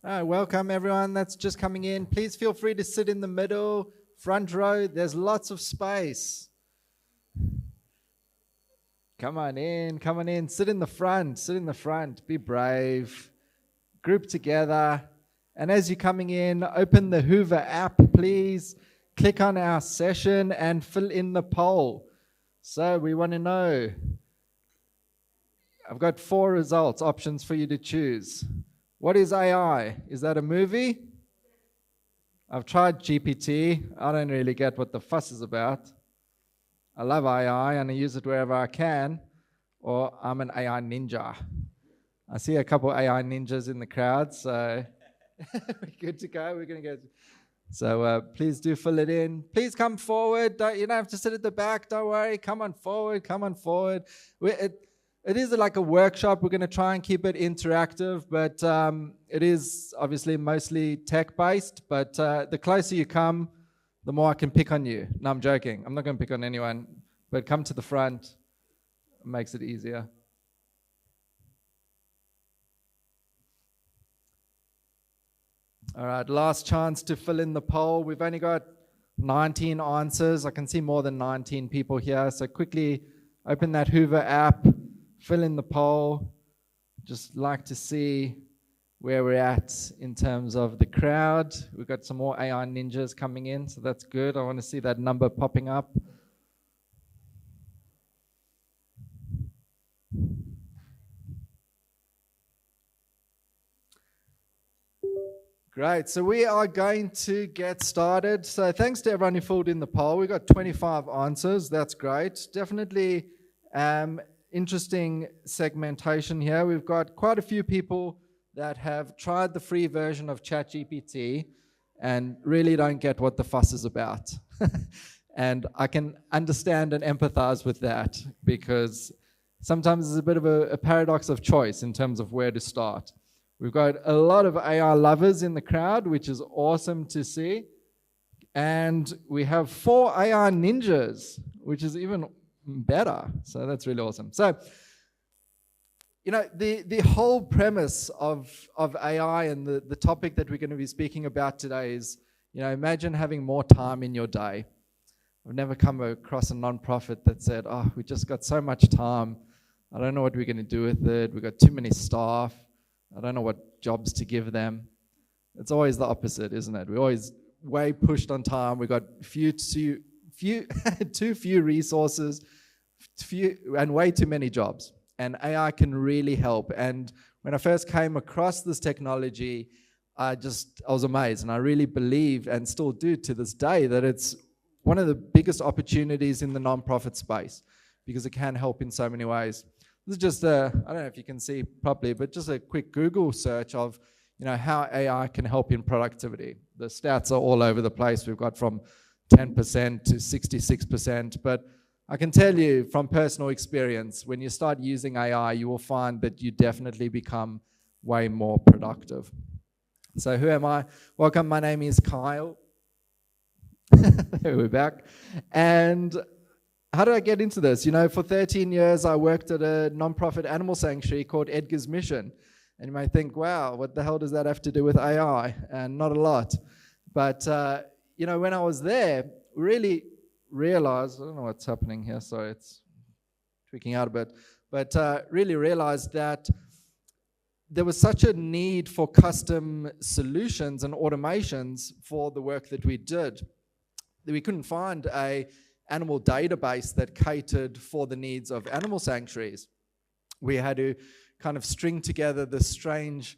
All right, welcome everyone that's just coming in. Please feel free to sit in the middle, front row. There's lots of space. Come on in, sit in the front, be brave, group together. And as you're coming in, open the Hoover app, please. Click on our session and fill in the poll. So we want to know. I've got 4 results, options for you to choose. What is AI? Is that a movie? I've tried GPT. I don't really get what the fuss is about. I love AI and I use it wherever I can. Or I'm an AI ninja. I see a couple AI ninjas in the crowd, so we're good to go. We're going to go. So please do fill it in. Please come forward. You don't have to sit at the back. Don't worry. Come on forward. It is like a workshop. We're going to try and keep it interactive, but it is obviously mostly tech-based. But the closer you come, the more I can pick on you. No, I'm joking. I'm not going to pick on anyone, but come to the front. It makes it easier. All right, last chance to fill in the poll. We've only got 19 answers. I can see more than 19 people here. So quickly open that Hoover app, fill in the poll. Just like to see where we're at in terms of the crowd. We've got some more AI ninjas coming in, so that's good. I want to see that number popping up. Great, so we are going to get started. So thanks to everyone who filled in the poll. We got 25 answers, that's great. Definitely interesting segmentation here. We've got quite a few people that have tried the free version of ChatGPT and really don't get what the fuss is about. And I can understand and empathize with that because sometimes it's a bit of a paradox of choice in terms of where to start. We've got a lot of AI lovers in the crowd, which is awesome to see. And we have 4 AI ninjas, which is even better. So that's really awesome. So, you know, the whole premise of AI and the topic that we're going to be speaking about today is, you know, imagine having more time in your day. I've never come across a nonprofit that said, oh, we just got so much time. I don't know what we're going to do with it. We've got too many staff. I don't know what jobs to give them. It's always the opposite, isn't it? We're always way pushed on time. We've got too few resources, and way too many jobs. And AI can really help. And when I first came across this technology, I was amazed. And I really believe, and still do to this day, that it's one of the biggest opportunities in the nonprofit space because it can help in so many ways. This is just I don't know if you can see properly, but just a quick Google search of, you know, how AI can help in productivity. The stats are all over the place. We've got from 10% to 66%. But I can tell you from personal experience, when you start using AI, you will find that you definitely become way more productive. So who am I? Welcome, my name is Kyle. We're back. And how did I get into this? You know, for 13 years, I worked at a nonprofit animal sanctuary called Edgar's Mission. And you might think, wow, what the hell does that have to do with AI? And not a lot. But, you know, when I was there, really realized, I don't know what's happening here, sorry, it's tweaking out a bit, but really realized that there was such a need for custom solutions and automations for the work that we did. We couldn't find an animal database that catered for the needs of animal sanctuaries. We had to kind of string together this strange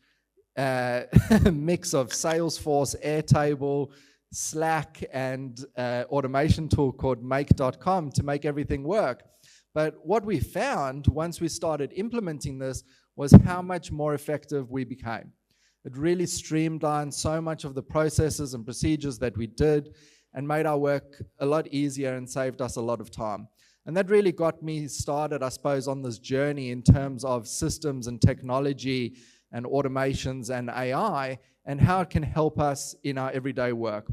mix of Salesforce, Airtable, Slack, and automation tool called make.com to make everything work. But what we found once we started implementing this was how much more effective we became. It really streamlined so much of the processes and procedures that we did and made our work a lot easier and saved us a lot of time. And that really got me started, I suppose, on this journey in terms of systems and technology and automations and AI and how it can help us in our everyday work.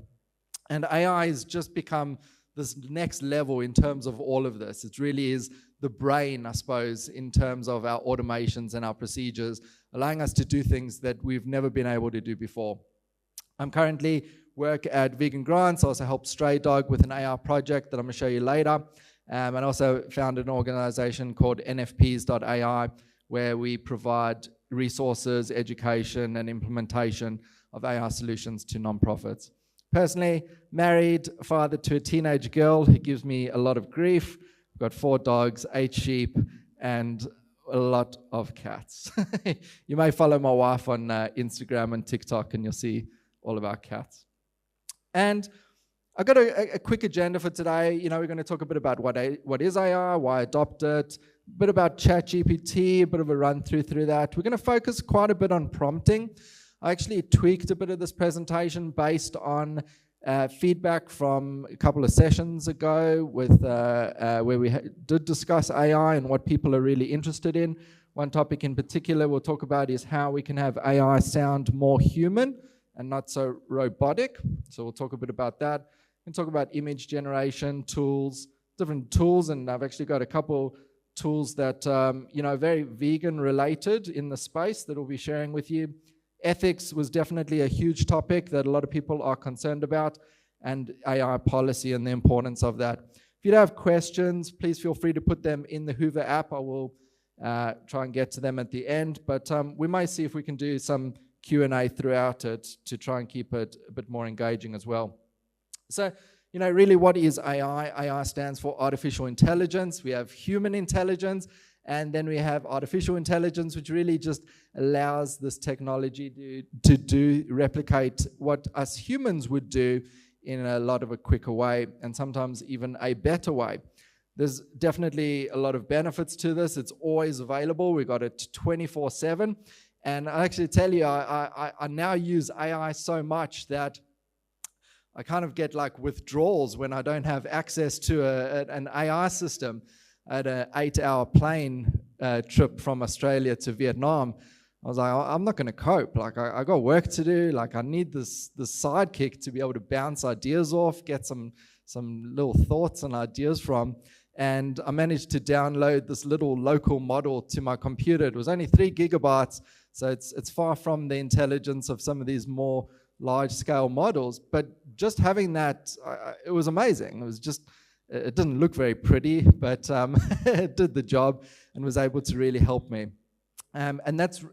And AI has just become this next level in terms of all of this. It really is the brain, I suppose, in terms of our automations and our procedures, allowing us to do things that we've never been able to do before. I'm currently work at Vegan Grants. I also help Stray Dog with an AR project that I'm going to show you later. And also founded an organization called NFPs.ai, where we provide resources, education, and implementation of AR solutions to nonprofits. Personally, married, father to a teenage girl who gives me a lot of grief. I've got 4 dogs, 8 sheep, and a lot of cats. You may follow my wife on Instagram and TikTok, and you'll see all of our cats. And I've got a quick agenda for today. We're going to talk a bit about what is AI, why adopt it, a bit about ChatGPT, a bit of a run through that. We're going to focus quite a bit on prompting. I actually tweaked a bit of this presentation based on feedback from a couple of sessions ago with where we did discuss AI and what people are really interested in. One topic in particular we'll talk about is how we can have AI sound more human and not so robotic. So we'll talk a bit about that. We'll talk about image generation tools, different tools, and I've actually got a couple tools that very vegan related in the space that we'll be sharing with you. Ethics was definitely a huge topic that a lot of people are concerned about, and AI policy and the importance of that. If you have questions, please feel free to put them in the Hoover app. I will try and get to them at the end, but we might see if we can do some Q&A throughout it to try and keep it a bit more engaging as well. So, really what is AI? AI stands for artificial intelligence. We have human intelligence, and then we have artificial intelligence, which really just allows this technology to replicate what us humans would do in a lot of a quicker way, and sometimes even a better way. There's definitely a lot of benefits to this. It's always available. We got it 24/7. And I actually tell you, I now use AI so much that I kind of get like withdrawals when I don't have access to an AI system. I had an 8-hour plane trip from Australia to Vietnam. I was like, I'm not going to cope. Like, I got work to do. Like, I need this sidekick to be able to bounce ideas off, get some little thoughts and ideas from. And I managed to download this little local model to my computer. It was only 3 gigabytes, so it's far from the intelligence of some of these more large-scale models. But just having that, it was amazing. It didn't look very pretty, but it did the job and was able to really help me. And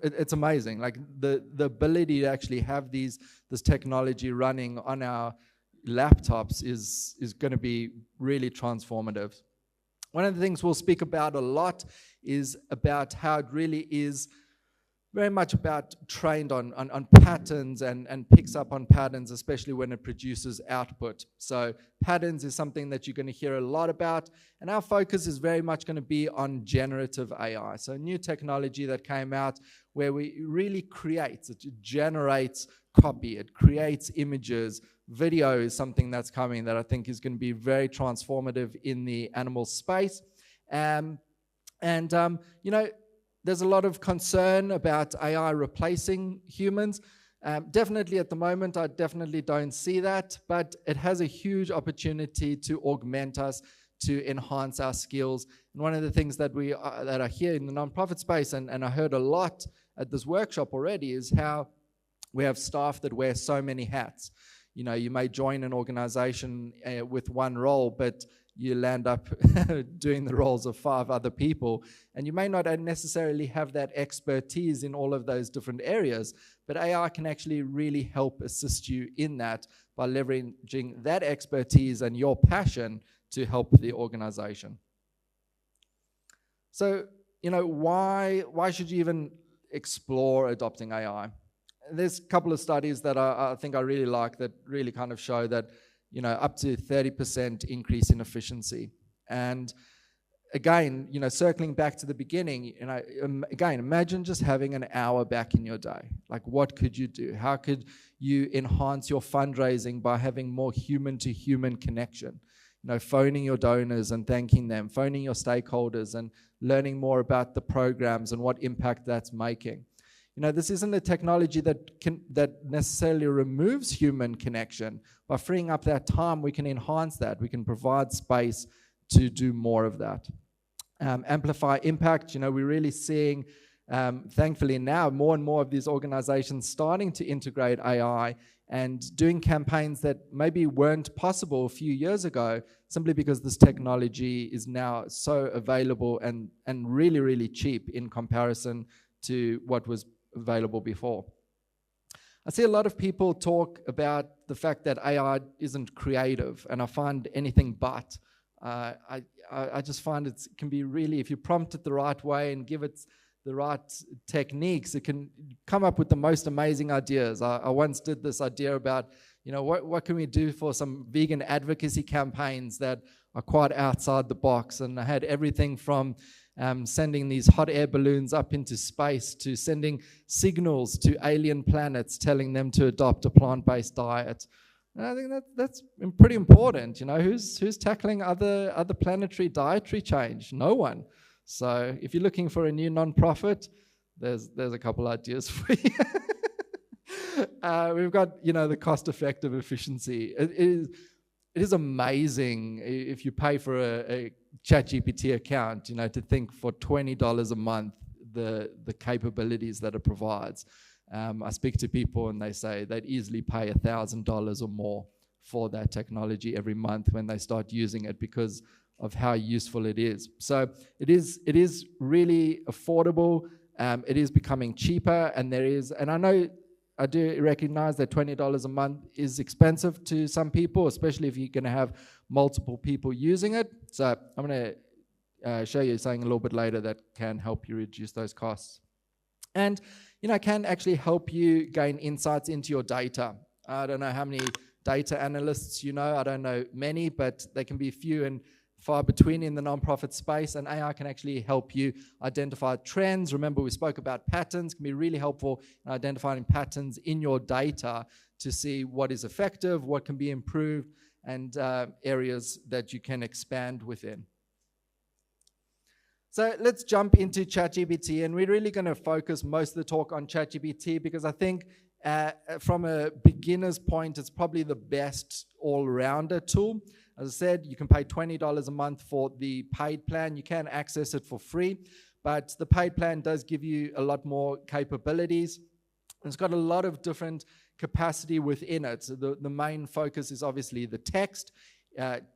it's amazing. Like the ability to actually have this technology running on our laptops is going to be really transformative. One of the things we'll speak about a lot is about how it really is very much about trained on patterns and picks up on patterns, especially when it produces output. So patterns is something that you're going to hear a lot about, and our focus is very much going to be on generative AI. So new technology that came out where we really it generates copy, it creates images. Video is something that's coming that I think is going to be very transformative in the animal space. There's a lot of concern about AI replacing humans. Definitely at the moment, I definitely don't see that, but it has a huge opportunity to augment us, to enhance our skills. And one of the things that that are here in the nonprofit space, and I heard a lot at this workshop already, is how we have staff that wear so many hats. You may join an organization with one role, but you land up doing the roles of 5 other people, and you may not necessarily have that expertise in all of those different areas, but AI can actually really help assist you in that by leveraging that expertise and your passion to help the organization. So, why should you even explore adopting AI? There's a couple of studies that I think I really like that really kind of show that up to 30% increase in efficiency. And again, circling back to the beginning, again, imagine just having an hour back in your day. Like, what could you do? How could you enhance your fundraising by having more human-to-human connection? Phoning your donors and thanking them, phoning your stakeholders and learning more about the programs and what impact that's making. This isn't a technology that necessarily removes human connection. By freeing up that time, we can enhance that. We can provide space to do more of that. amplify impact. We're really seeing, thankfully now, more and more of these organizations starting to integrate AI and doing campaigns that maybe weren't possible a few years ago, simply because this technology is now so available and really, really cheap in comparison to what was available before. I see a lot of people talk about the fact that AI isn't creative, and I find anything but. I just find it can be really, if you prompt it the right way and give it the right techniques, it can come up with the most amazing ideas. I once did this idea about, what can we do for some vegan advocacy campaigns that are quite outside the box, and I had everything from sending these hot air balloons up into space to sending signals to alien planets telling them to adopt a plant-based diet. And I think that's pretty important. Who's tackling other planetary dietary change? No one. So if you're looking for a new nonprofit, there's a couple ideas for you. We've got the cost-effective efficiency. It is amazing if you pay for a ChatGPT account, to think for $20 a month the capabilities that it provides. I speak to people and they say they'd easily pay $1,000 or more for that technology every month when they start using it, because of how useful it is. So it is really affordable. It is becoming cheaper, and I do recognize that $20 a month is expensive to some people, especially if you're going to have multiple people using it. So I'm going to show you something a little bit later that can help you reduce those costs. And, can actually help you gain insights into your data. I don't know how many data analysts I don't know many, but they can be few and far between in the nonprofit space, and AI can actually help you identify trends. Remember, we spoke about patterns. It can be really helpful in identifying patterns in your data to see what is effective, what can be improved, and areas that you can expand within. So let's jump into ChatGPT, and we're really going to focus most of the talk on ChatGPT because I think from a beginner's point, it's probably the best all-rounder tool. As I said, you can pay $20 a month for the paid plan. You can access it for free, but the paid plan does give you a lot more capabilities. It's got a lot of different capacity within it. So the main focus is obviously the text,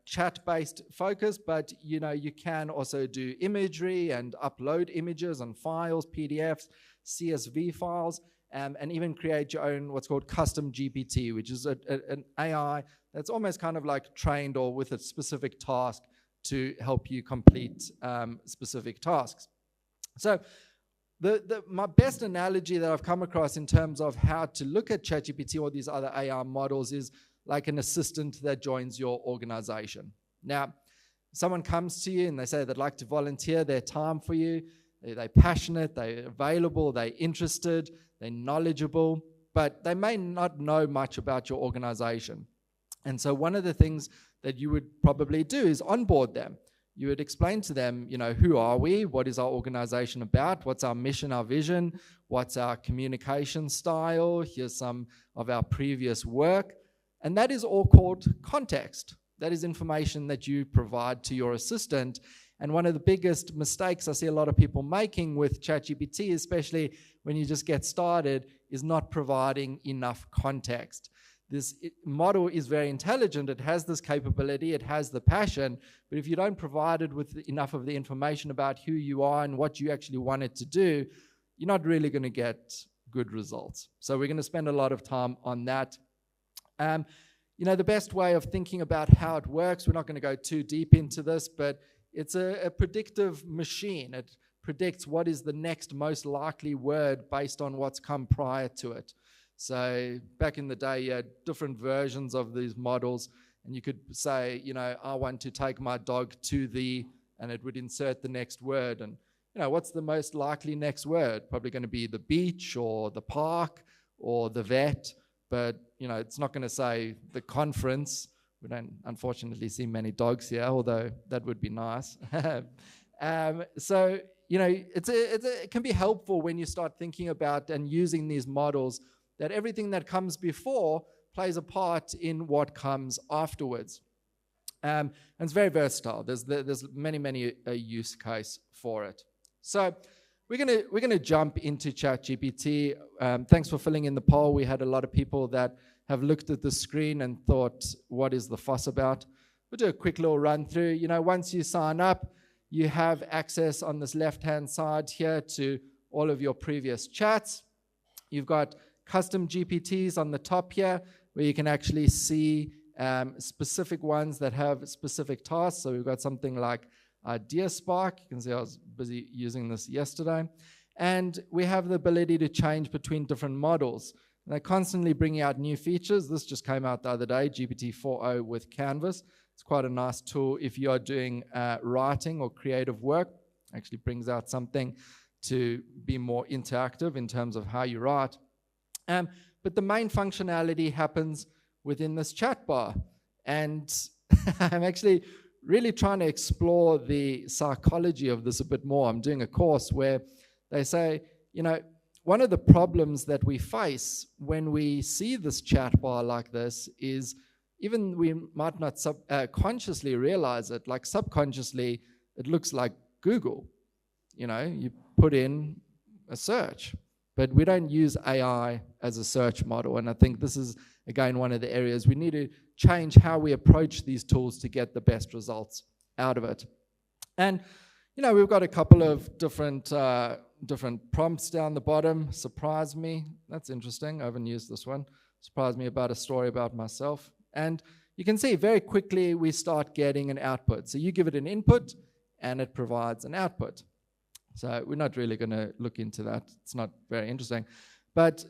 chat-based focus, but you can also do imagery and upload images and files, PDFs, CSV files, and even create your own what's called custom GPT, which is an AI that's almost kind of like trained or with a specific task to help you complete specific tasks. So my best analogy that I've come across in terms of how to look at ChatGPT or these other AI models is like an assistant that joins your organization. Now, someone comes to you and they say they'd like to volunteer their time for you. They're passionate, they're available, they're interested, they're knowledgeable, but they may not know much about your organization. And so one of the things that you would probably do is onboard them. You would explain to them, who are we? What is our organization about? What's our mission, our vision? What's our communication style? Here's some of our previous work. And that is all called context. That is information that you provide to your assistant. And one of the biggest mistakes I see a lot of people making with ChatGPT, especially when you just get started, is not providing enough context. This model is very intelligent. It has this capability. It has the passion. But if you don't provide it with enough of the information about who you are and what you actually want it to do, you're not really going to get good results. So we're going to spend a lot of time on that. The best way of thinking about how it works, we're not going to go too deep into this, but it's a predictive machine. It predicts what is the next most likely word based on what's come prior to it. So back in the day, you had different versions of these models, and you could say, I want to take my dog to the, and it would insert the next word. And, what's the most likely next word? Probably going to be the beach or the park or the vet, but, it's not going to say the conference. We don't, unfortunately, see many dogs here, although that would be nice. So, it can be helpful when you start thinking about and using these models that everything that comes before plays a part in what comes afterwards. And it's very versatile. There's many use case for it. So we're gonna jump into ChatGPT. Thanks for filling in the poll. We had a lot of people that have looked at the screen and thought, what is the fuss about? We'll do a quick little run through. Once you sign up, you have access on this left-hand side here to all of your previous chats. You've got custom GPTs on the top here, where you can actually see specific ones that have specific tasks. So we've got something like Idea Spark. You can see I was busy using this yesterday. And we have the ability to change between different models. And they're constantly bringing out new features. This just came out the other day, GPT 4.0 with Canvas. It's quite a nice tool if you are doing writing or creative work. Actually brings out something to be more interactive in terms of how you write. But the main functionality happens within this chat bar. And I'm actually really trying to explore the psychology of this a bit more. I'm doing a course where they say, one of the problems that we face when we see this chat bar like this is even we might not consciously realize it, like subconsciously, it looks like Google. You put in a search, but we don't use AI as a search model. And I think this is, again, one of the areas we need to change how we approach these tools to get the best results out of it. And, we've got a couple of different prompts down the bottom. Surprise me. That's interesting. I haven't used this one. Surprise me about a story about myself. And you can see very quickly we start getting an output. So you give it an input and it provides an output. So we're not really going to look into that. It's not very interesting. But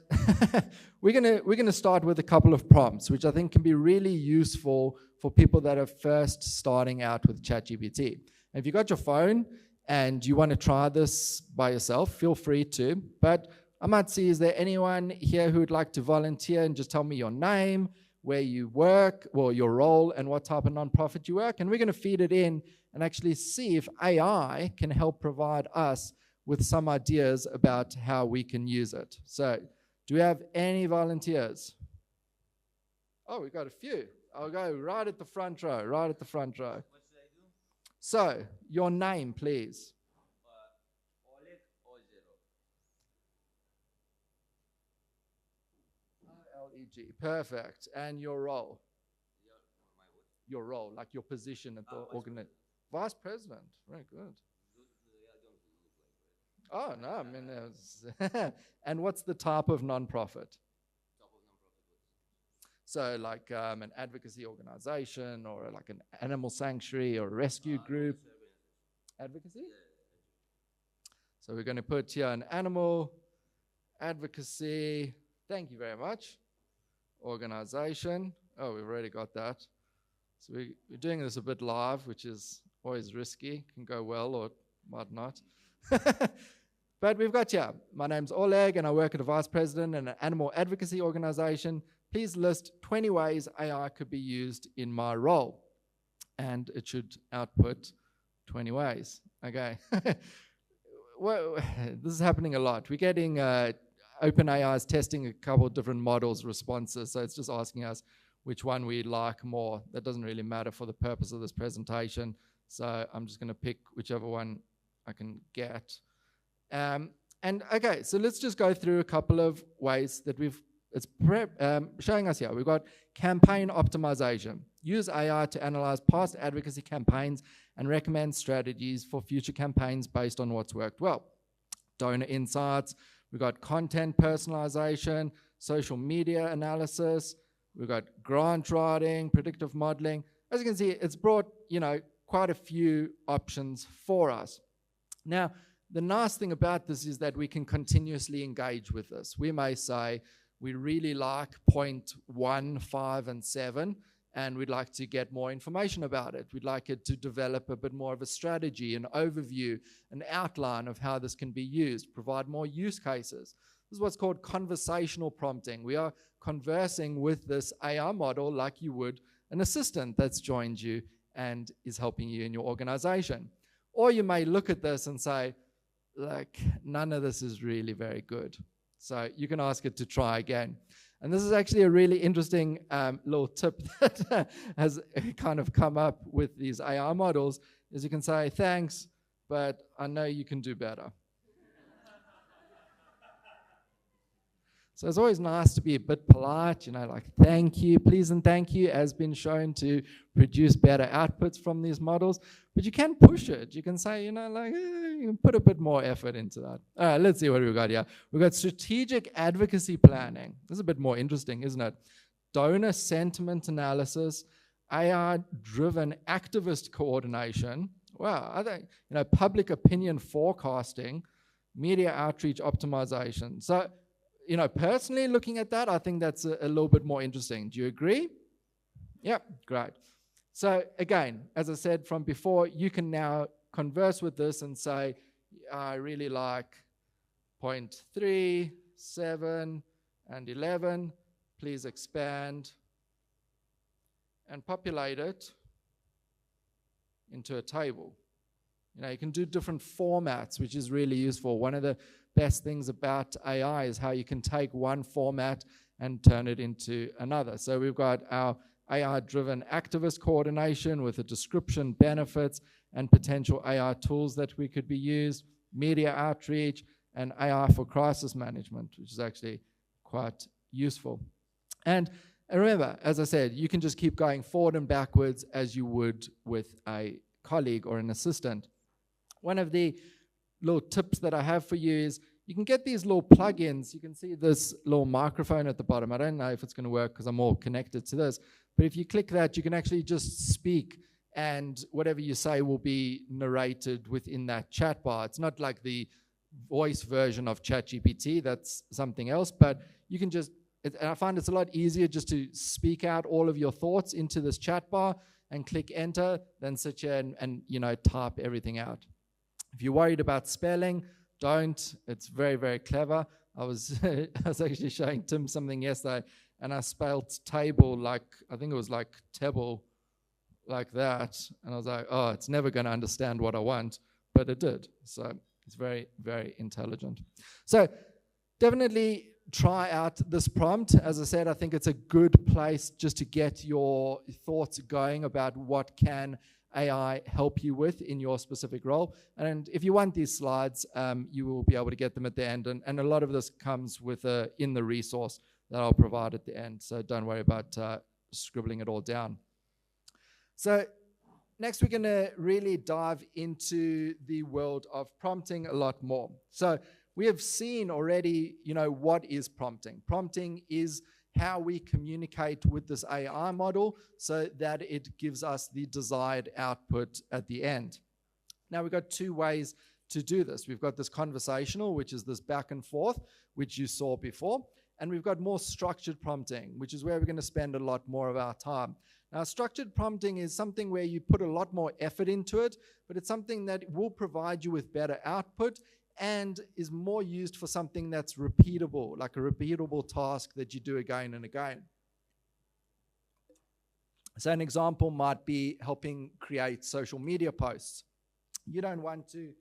we're gonna start with a couple of prompts, which I think can be really useful for people that are first starting out with ChatGPT. And if you've got your phone and you want to try this by yourself, feel free to. But I might see, is there anyone here who would like to volunteer and just tell me your name, where you work, or your role, and what type of nonprofit you work? And we're going to feed it in and actually see if AI can help provide us with some ideas about how we can use it. So, do we have any volunteers? Oh, we've got a few. I'll go right at the front row, right at the front row. What should I do? So, your name, please. Oleg Ozero. L-E-G. Perfect. And your role? My what? Your role, like your position at the Vice organization. Vice President. Very good. I don't look like Oh, no, I mean, and what's the type of nonprofit? top of nonprofit. So like an advocacy organization or like an animal sanctuary or a rescue group. Advocacy? So we're going to put here an animal advocacy. Thank you very much. Organization. Oh, we've already got that. So we're doing this a bit live, which is always risky. Can go well or might not. But we've got here, my name's Oleg and I work at a vice president in an animal advocacy organization. Please list 20 ways AI could be used in my role. And it should output 20 ways. Okay. Well, this is happening a lot. We're getting OpenAI is testing a couple of different models responses. So it's just asking us which one we like more. That doesn't really matter for the purpose of this presentation. So I'm just going to pick whichever one I can get. And okay, so let's just go through a couple of ways that it's showing us here. We've got campaign optimization. Use AI to analyze past advocacy campaigns and recommend strategies for future campaigns based on what's worked well. Donor insights. We've got content personalization, social media analysis. We've got grant writing, predictive modeling. As you can see, it's brought, quite a few options for us. Now, the nice thing about this is that we can continuously engage with this. We may say we really like point 1, 5, and 7, and we'd like to get more information about it. We'd like it to develop a bit more of a strategy, an overview, an outline of how this can be used, provide more use cases. This is what's called conversational prompting. We are conversing with this AI model like you would an assistant that's joined you and is helping you in your organization. Or you may look at this and say, like, none of this is really very good. So you can ask it to try again. And this is actually a really interesting little tip that has kind of come up with these AI models, is you can say, thanks, but I know you can do better. So it's always nice to be a bit polite, like thank you, please and thank you has been shown to produce better outputs from these models. But you can push it. You can say, you can put a bit more effort into that. All right, let's see what we've got here. We've got strategic advocacy planning. This is a bit more interesting, isn't it? Donor sentiment analysis, AI-driven activist coordination. Wow, I think, public opinion forecasting, media outreach optimization. So, personally looking at that, I think that's a little bit more interesting. Do you agree? Yep, great. So again, as I said from before, you can now converse with this and say, I really like point 3, 7, and 11. Please expand and populate it into a table. You can do different formats, which is really useful. One of the best things about AI is how you can take one format and turn it into another. So we've got our AI-driven activist coordination with a description, benefits, and potential AI tools that we could be used, media outreach, and AI for crisis management, which is actually quite useful. And remember, as I said, you can just keep going forward and backwards as you would with a colleague or an assistant. One of the little tips that I have for you is you can get these little plugins. You can see this little microphone at the bottom. I don't know if it's going to work because I'm all connected to this. But if you click that, you can actually just speak and whatever you say will be narrated within that chat bar. It's not like the voice version of ChatGPT. That's something else. But you can just, I find it's a lot easier just to speak out all of your thoughts into this chat bar and click enter than sit here and type everything out. If you're worried about spelling, don't. It's very, very clever. I was actually showing Tim something yesterday, and I spelled table like, I think it was like table, like that. And I was like, oh, it's never going to understand what I want. But it did. So it's very, very intelligent. So definitely try out this prompt. As I said, I think it's a good place just to get your thoughts going about what can AI help you with in your specific role. And if you want these slides, you will be able to get them at the end. And a lot of this comes with in the resource that I'll provide at the end. So don't worry about scribbling it all down. So next, we're going to really dive into the world of prompting a lot more. So we have seen already, what is prompting. Prompting is how we communicate with this AI model so that it gives us the desired output at the end. Now, we've got two ways to do this. We've got this conversational, which is this back and forth, which you saw before. And we've got more structured prompting, which is where we're going to spend a lot more of our time. Now, structured prompting is something where you put a lot more effort into it, but it's something that will provide you with better output and is more used for something that's repeatable, like a repeatable task that you do again and again. So an example might be helping create social media posts. You don't want to,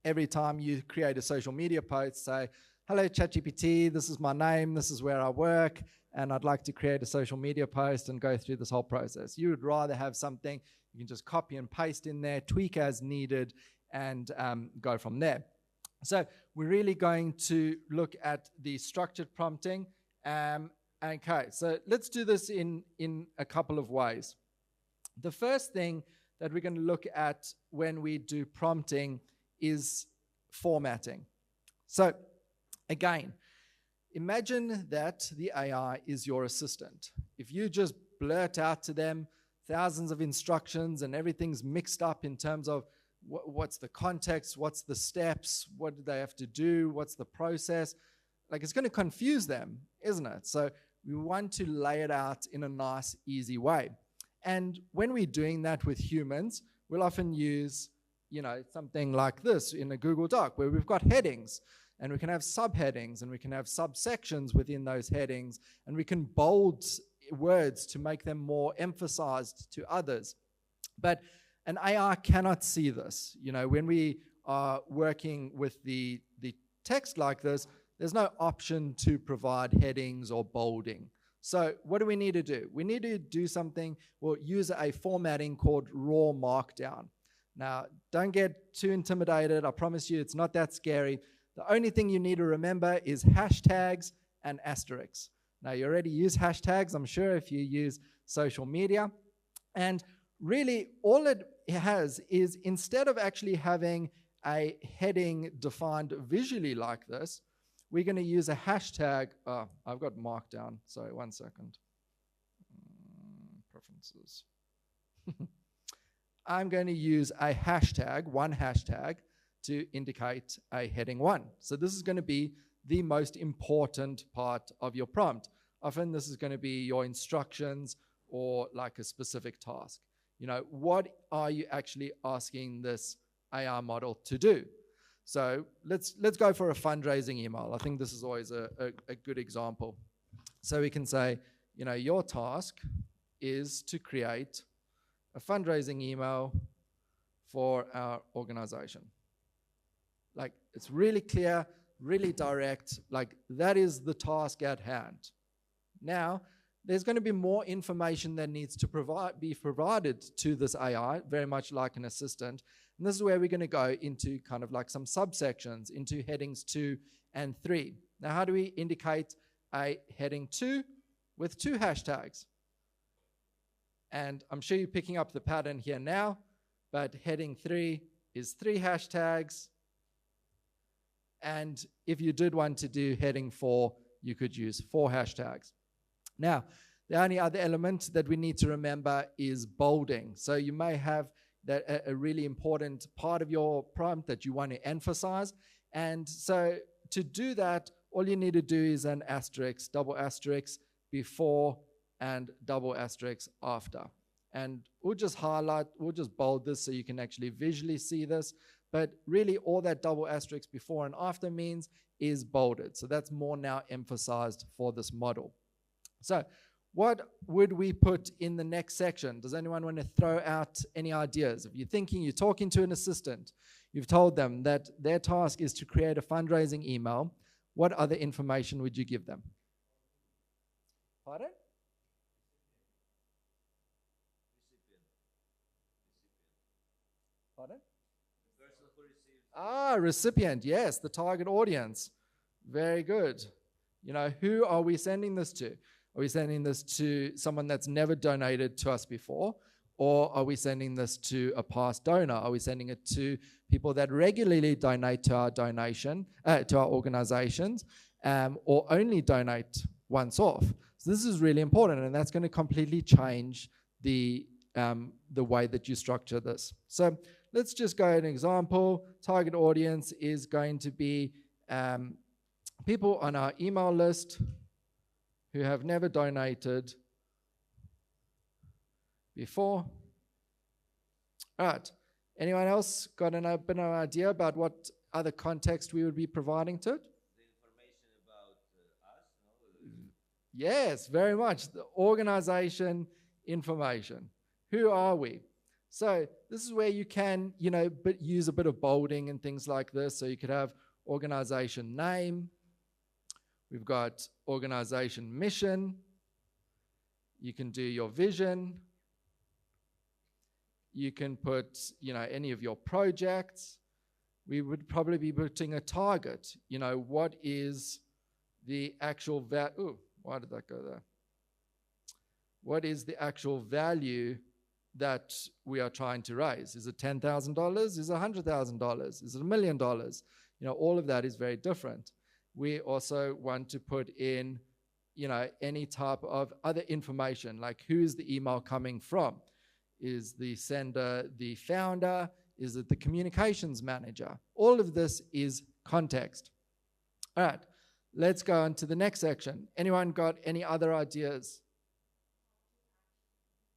every time you create a social media post, say, hello, ChatGPT, this is my name, this is where I work, and I'd like to create a social media post and go through this whole process. You would rather have something you can just copy and paste in there, tweak as needed, and go from there. So we're really going to look at the structured prompting. Okay, so let's do this in a couple of ways. The first thing that we're going to look at when we do prompting is formatting. So again, imagine that the AI is your assistant. If you just blurt out to them thousands of instructions and everything's mixed up in terms of what's the context, what's the steps, what do they have to do, what's the process, like it's going to confuse them, isn't it? So we want to lay it out in a nice, easy way. And when we're doing that with humans, we'll often use, something like this in a Google Doc where we've got headings and we can have subheadings and we can have subsections within those headings and we can bold words to make them more emphasized to others. But an AI cannot see this. When we are working with the text like this, there's no option to provide headings or bolding. So what do we need to do? We need to do something, or use a formatting called raw markdown. Now, don't get too intimidated. I promise you it's not that scary. The only thing you need to remember is hashtags and asterisks. Now, you already use hashtags, I'm sure, if you use social media. And really, all it has is, instead of actually having a heading defined visually like this, we're going to use a hashtag. I've got markdown. Sorry, 1 second. Preferences. I'm going to use a hashtag, one hashtag, to indicate a heading 1. So this is going to be the most important part of your prompt. Often this is going to be your instructions or like a specific task. You know, what are you actually asking this AI model to do? So let's go for a fundraising email. I think this is always a good example. So we can say, you know, your task is to create a fundraising email for our organization. Like, it's really clear, really direct, like that is the task at hand. Now, there's going to be more information that needs to be provided to this AI, very much like an assistant. And this is where we're going to go into kind of like some subsections, into headings 2 and 3. Now, how do we indicate a heading 2? With 2 hashtags. And I'm sure you're picking up the pattern here now, but heading 3 is 3 hashtags. And if you did want to do heading 4, you could use 4 hashtags. Now, the only other element that we need to remember is bolding. So you may have that a really important part of your prompt that you want to emphasize. And so to do that, all you need to do is an asterisk, double asterisk before and double asterisk after. And we'll just highlight, we'll just bold this so you can actually visually see this. But really all that double asterisk before and after means is bolded. So that's more now emphasized for this model. So what would we put in the next section? Does anyone want to throw out any ideas? If you're thinking, you're talking to an assistant, you've told them that their task is to create a fundraising email, what other information would you give them? Pardon? Pardon? The person who receives. Ah, recipient, yes, the target audience. Very good. You know, who are we sending this to? Are we sending this to someone that's never donated to us before? Or are we sending this to a past donor? Are we sending it to people that regularly donate to our to our organizations, or only donate once off? So this is really important, and that's going to completely change the way that you structure this. So let's just go an example. Target audience is going to be people on our email list who have never donated before. All right. Anyone else got an idea about what other context we would be providing to it? The information about us, no? Yes, very much. The organization information. Who are we? So this is where you can, you know, use a bit of bolding and things like this. So you could have organization name. We've got organization mission. You can do your vision. You can put, you know, any of your projects. We would probably be putting a target. You know, what is the actual value? Ooh, why did that go there? What is the actual value that we are trying to raise? Is it $10,000? Is it $100,000? Is it $1 million? You know, all of that is very different. We also want to put in, you know, any type of other information, like who is the email coming from? Is the sender the founder? Is it the communications manager? All of this is context. All right, let's go on to the next section. Anyone got any other ideas?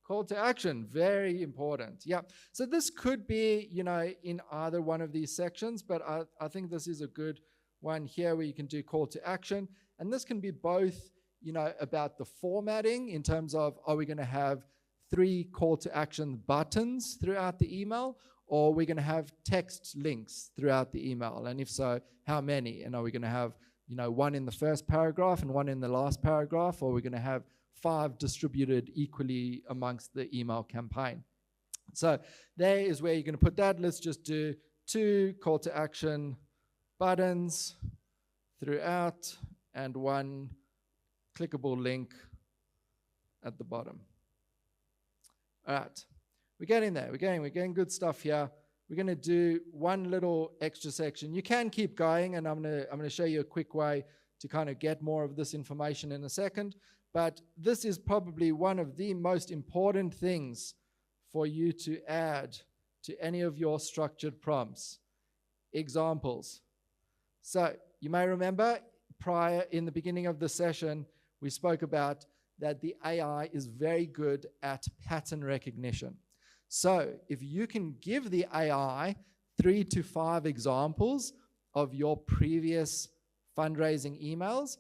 Call to action, very important. Yeah, so this could be, you know, in either one of these sections, but I think this is a good one here where you can do call to action. And this can be both, you know, about the formatting in terms of, are we going to have 3 call to action buttons throughout the email, or are we going to have text links throughout the email? And if so, how many? And are we going to have one in the first paragraph and one in the last paragraph, or we're going to have 5 distributed equally amongst the email campaign. So there is where you're going to put that. Let's just do 2 call to action buttons throughout and 1 clickable link at the bottom. All right, we're getting there. We're getting good stuff here. We're going to do 1 little extra section. You can keep going, and I'm going to show you a quick way to kind of get more of this information in a second. But this is probably one of the most important things for you to add to any of your structured prompts. Examples. So you may remember prior in the beginning of the session, we spoke about that the AI is very good at pattern recognition. So if you can give the AI 3 to 5 examples of your previous fundraising emails,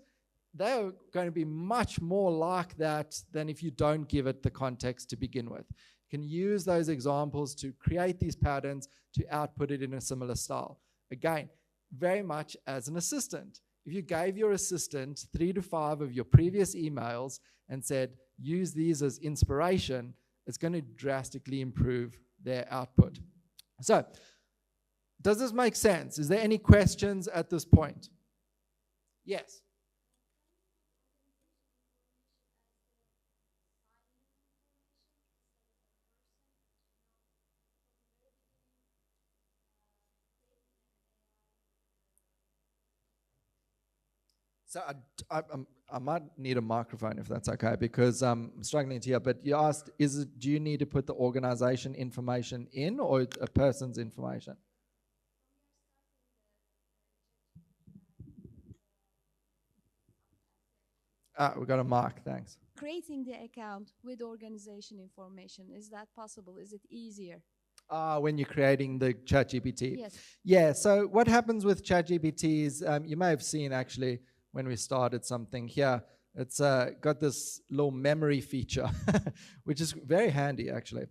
they're going to be much more like that than if you don't give it the context to begin with. You can use those examples to create these patterns to output it in a similar style. Again, very much as an assistant. If you gave your assistant 3 to 5 of your previous emails and said, use these as inspiration, it's going to drastically improve their output. So, does this make sense? Is there any questions at this point? Yes. So I might need a microphone if that's okay, because I'm struggling to hear. But you asked, do you need to put the organization information in or a person's information? We got a mic, thanks. Creating the account with organization information, is that possible? Is it easier? When you're creating the ChatGPT? Yes. Yeah, so what happens with ChatGPT is, you may have seen actually, when we started something here, it's got this little memory feature, which is very handy actually.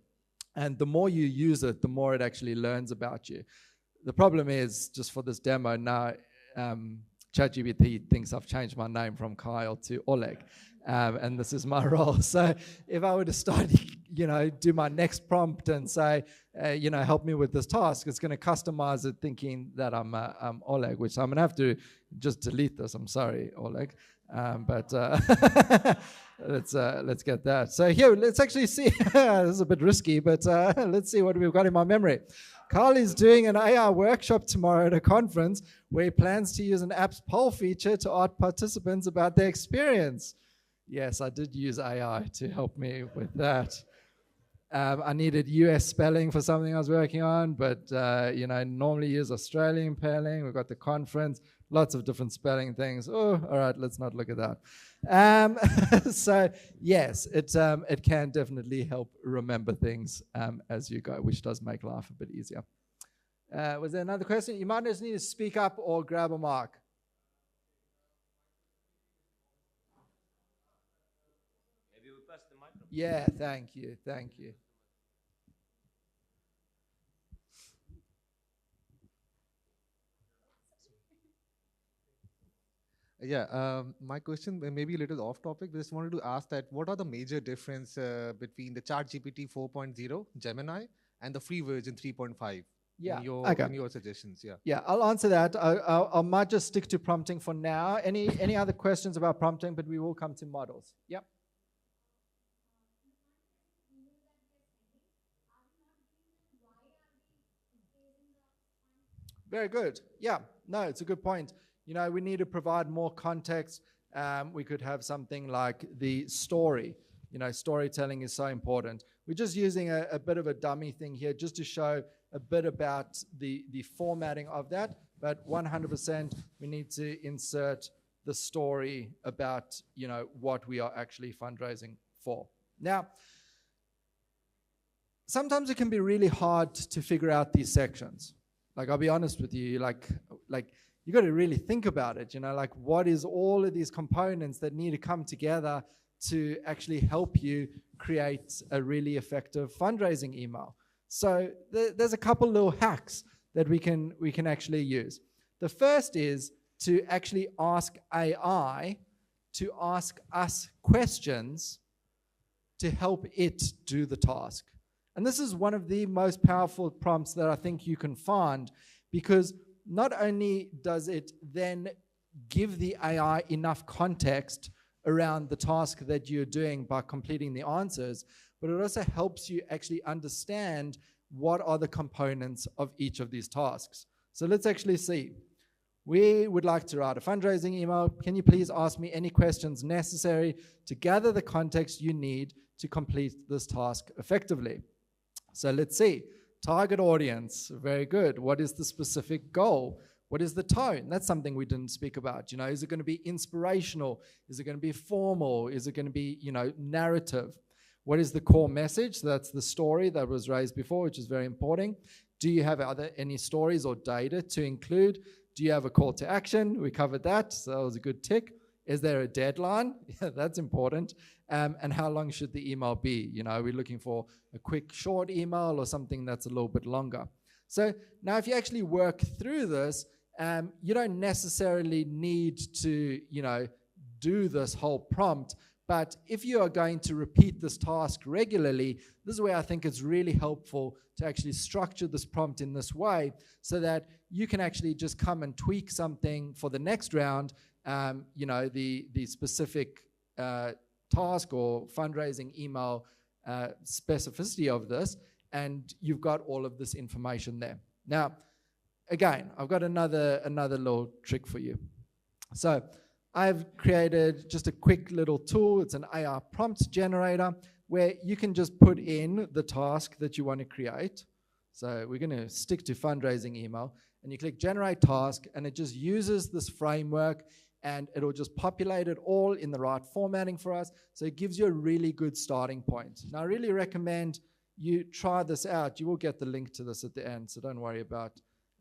And the more you use it, the more it actually learns about you. The problem is, just for this demo now, ChatGPT thinks I've changed my name from Kyle to Oleg, and this is my role. So if I were to start, do my next prompt and say, help me with this task, it's going to customize it thinking that I'm Oleg, which I'm going to have to just delete this. I'm sorry, Oleg. But let's get that. So here, let's actually see. This is a bit risky, but let's see what we've got in my memory. Carl is doing an AI workshop tomorrow at a conference where he plans to use an app's poll feature to ask participants about their experience. Yes, I did use AI to help me with that. I needed US spelling for something I was working on, but normally use Australian spelling. We've got the conference, lots of different spelling things. Oh, all right, let's not look at that. So yes, it can definitely help remember things as you go, which does make life a bit easier. Was there another question? You might just need to speak up or grab a mic. Maybe we pass the microphone. Yeah, thank you. Yeah, my question may be a little off topic. Just wanted to ask that what are the major difference between the ChatGPT 4.0 Gemini and the free version 3.5? Yeah, in your suggestions, yeah. Yeah, I'll answer that. I might just stick to prompting for now. Any other questions about prompting? But we will come to models. Yep. Very good. Yeah, no, it's a good point. We need to provide more context. We could have something like the story. Storytelling is so important. We're just using a bit of a dummy thing here just to show a bit about the formatting of that. But 100%, we need to insert the story about, what we are actually fundraising for. Now, sometimes it can be really hard to figure out these sections. I'll be honest with you, you got to really think about it, what is all of these components that need to come together to actually help you create a really effective fundraising email. So there's a couple little hacks that we can actually use. The first is to actually ask AI to ask us questions to help it do the task. And this is one of the most powerful prompts that I think you can find, because not only does it then give the AI enough context around the task that you're doing by completing the answers, but it also helps you actually understand what are the components of each of these tasks. So let's actually see. We would like to write a fundraising email. Can you please ask me any questions necessary to gather the context you need to complete this task effectively? So let's see. Target audience, very good. What is the specific goal? What is the tone? That's something we didn't speak about. Is it going to be inspirational? Is it going to be formal? Is it going to be, narrative? What is the core message? So that's the story that was raised before, which is very important. Do you have any stories or data to include? Do you have a call to action? We covered that, so that was a good tick. Is there a deadline? Yeah, that's important. And how long should the email be? Are we looking for a quick, short email or something that's a little bit longer? So now if you actually work through this, you don't necessarily need to, do this whole prompt. But if you are going to repeat this task regularly, this is where I think it's really helpful to actually structure this prompt in this way, so that you can actually just come and tweak something for the next round, the specific task or fundraising email specificity of this, and you've got all of this information there. Now, again, I've got another little trick for you. So I've created just a quick little tool. It's an AI prompt generator where you can just put in the task that you want to create. So we're going to stick to fundraising email, and you click generate task, and it just uses this framework, and it'll just populate it all in the right formatting for us. So it gives you a really good starting point. Now, I really recommend you try this out. You will get the link to this at the end, so don't worry about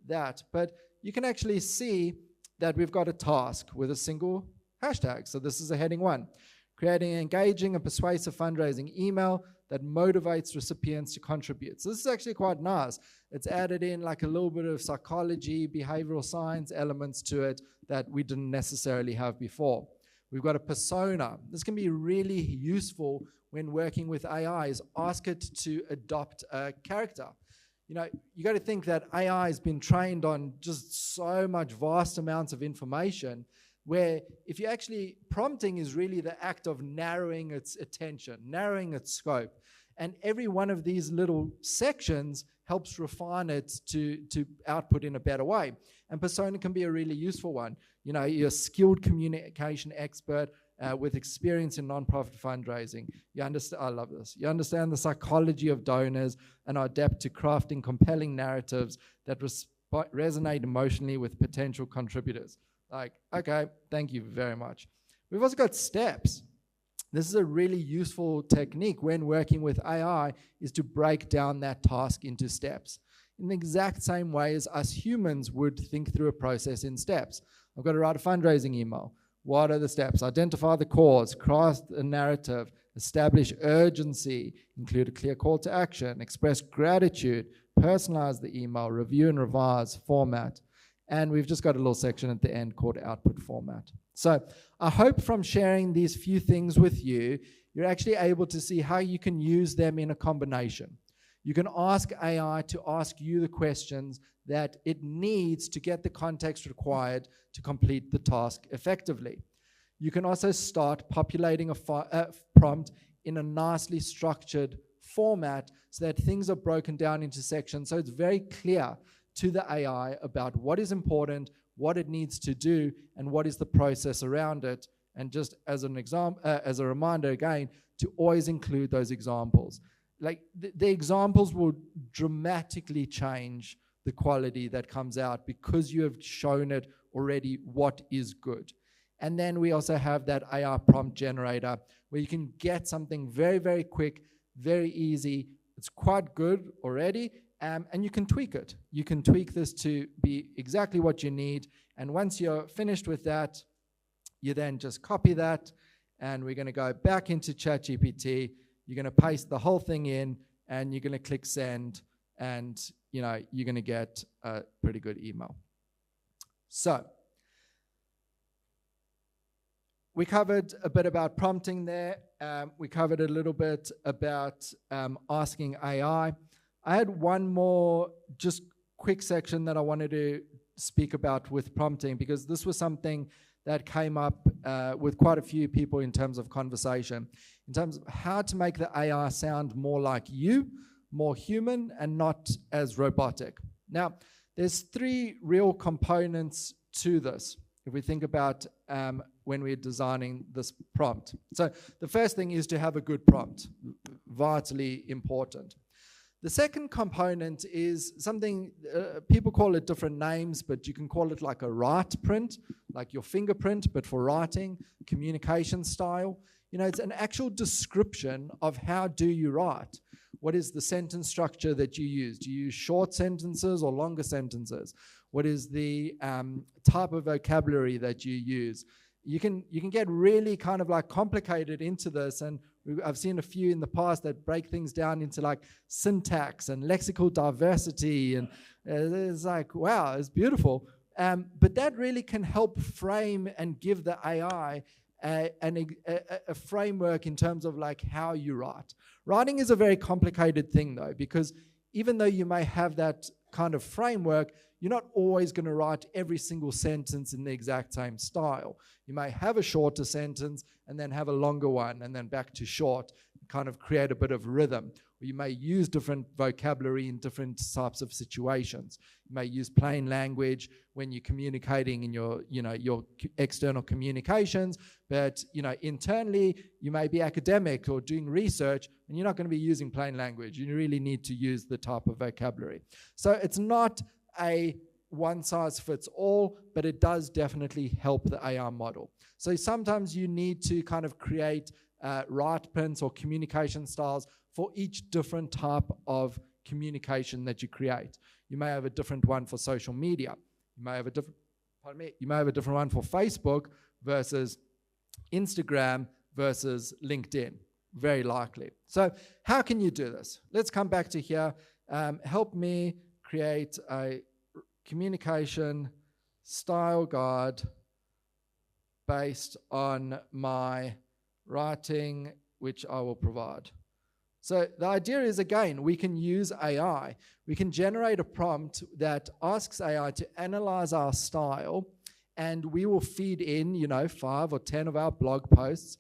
that. But you can actually see that we've got a task with a single hashtag. So this is a heading 1. Creating an engaging and persuasive fundraising email that motivates recipients to contribute. So this is actually quite nice. It's added in like a little bit of psychology, behavioral science elements to it that we didn't necessarily have before. We've got a persona. This can be really useful when working with AI, is ask it to adopt a character. You got to think that AI has been trained on just so much vast amounts of information, where if you're actually prompting is really the act of narrowing its attention, narrowing its scope. And every one of these little sections helps refine it to output in a better way. And persona can be a really useful one. You're a skilled communication expert with experience in nonprofit fundraising. You understand, I love this. You understand the psychology of donors and are adept to crafting compelling narratives that resonate emotionally with potential contributors. Like, okay, thank you very much. We've also got steps. This is a really useful technique when working with AI, is to break down that task into steps in the exact same way as us humans would think through a process in steps. I've got to write a fundraising email. What are the steps? Identify the cause, craft a narrative, establish urgency, include a clear call to action, express gratitude, personalize the email, review and revise, format. And we've just got a little section at the end called output format. So I hope from sharing these few things with you, you're actually able to see how you can use them in a combination. You can ask AI to ask you the questions that it needs to get the context required to complete the task effectively. You can also start populating a prompt in a nicely structured format so that things are broken down into sections, so it's very clear to the AI about what is important, what it needs to do, and what is the process around it. And just as an example, as a reminder again, to always include those examples. Like the examples will dramatically change the quality that comes out because you have shown it already what is good. And then we also have that AI prompt generator where you can get something very, very quick, very easy. It's quite good already, and you can tweak it. You can tweak this to be exactly what you need. And once you're finished with that, you then just copy that, and we're going to go back into ChatGPT. You're going to paste the whole thing in, and you're going to click send, and you're going to get a pretty good email. So we covered a bit about prompting there. We covered a little bit about asking AI. I had one more just quick section that I wanted to speak about with prompting, because this was something that came up with quite a few people in terms of conversation, in terms of how to make the AI sound more like you, more human, and not as robotic. Now, there's three real components to this if we think about when we're designing this prompt. So the first thing is to have a good prompt, vitally important. The second component is something, people call it different names, but you can call it like a write print, like your fingerprint, but for writing, communication style. It's an actual description of how do you write. What is the sentence structure that you use? Do you use short sentences or longer sentences? What is the type of vocabulary that you use? You can get really kind of like complicated into this, and I've seen a few in the past that break things down into like syntax and lexical diversity, and it's like, wow, it's beautiful. But that really can help frame and give the AI a framework in terms of like how you write. Writing is a very complicated thing though, because even though you may have that kind of framework, you're not always going to write every single sentence in the exact same style. You may have a shorter sentence and then have a longer one and then back to short, kind of create a bit of rhythm. Or you may use different vocabulary in different types of situations. You may use plain language when you're communicating in your external communications, but internally you may be academic or doing research, and you're not going to be using plain language. You really need to use the type of vocabulary. So it's not a one size fits all, but it does definitely help the AI model. So sometimes you need to kind of create write prints or communication styles for each different type of communication that you create. You may have a different one for social media. You may have a different one for Facebook versus Instagram versus LinkedIn, very likely. So how can you do this? Let's come back to here. Help me create a communication style guide based on my writing, which I will provide. So the idea is, again, we can use AI. We can generate a prompt that asks AI to analyze our style, and we will feed in, 5 or 10 of our blog posts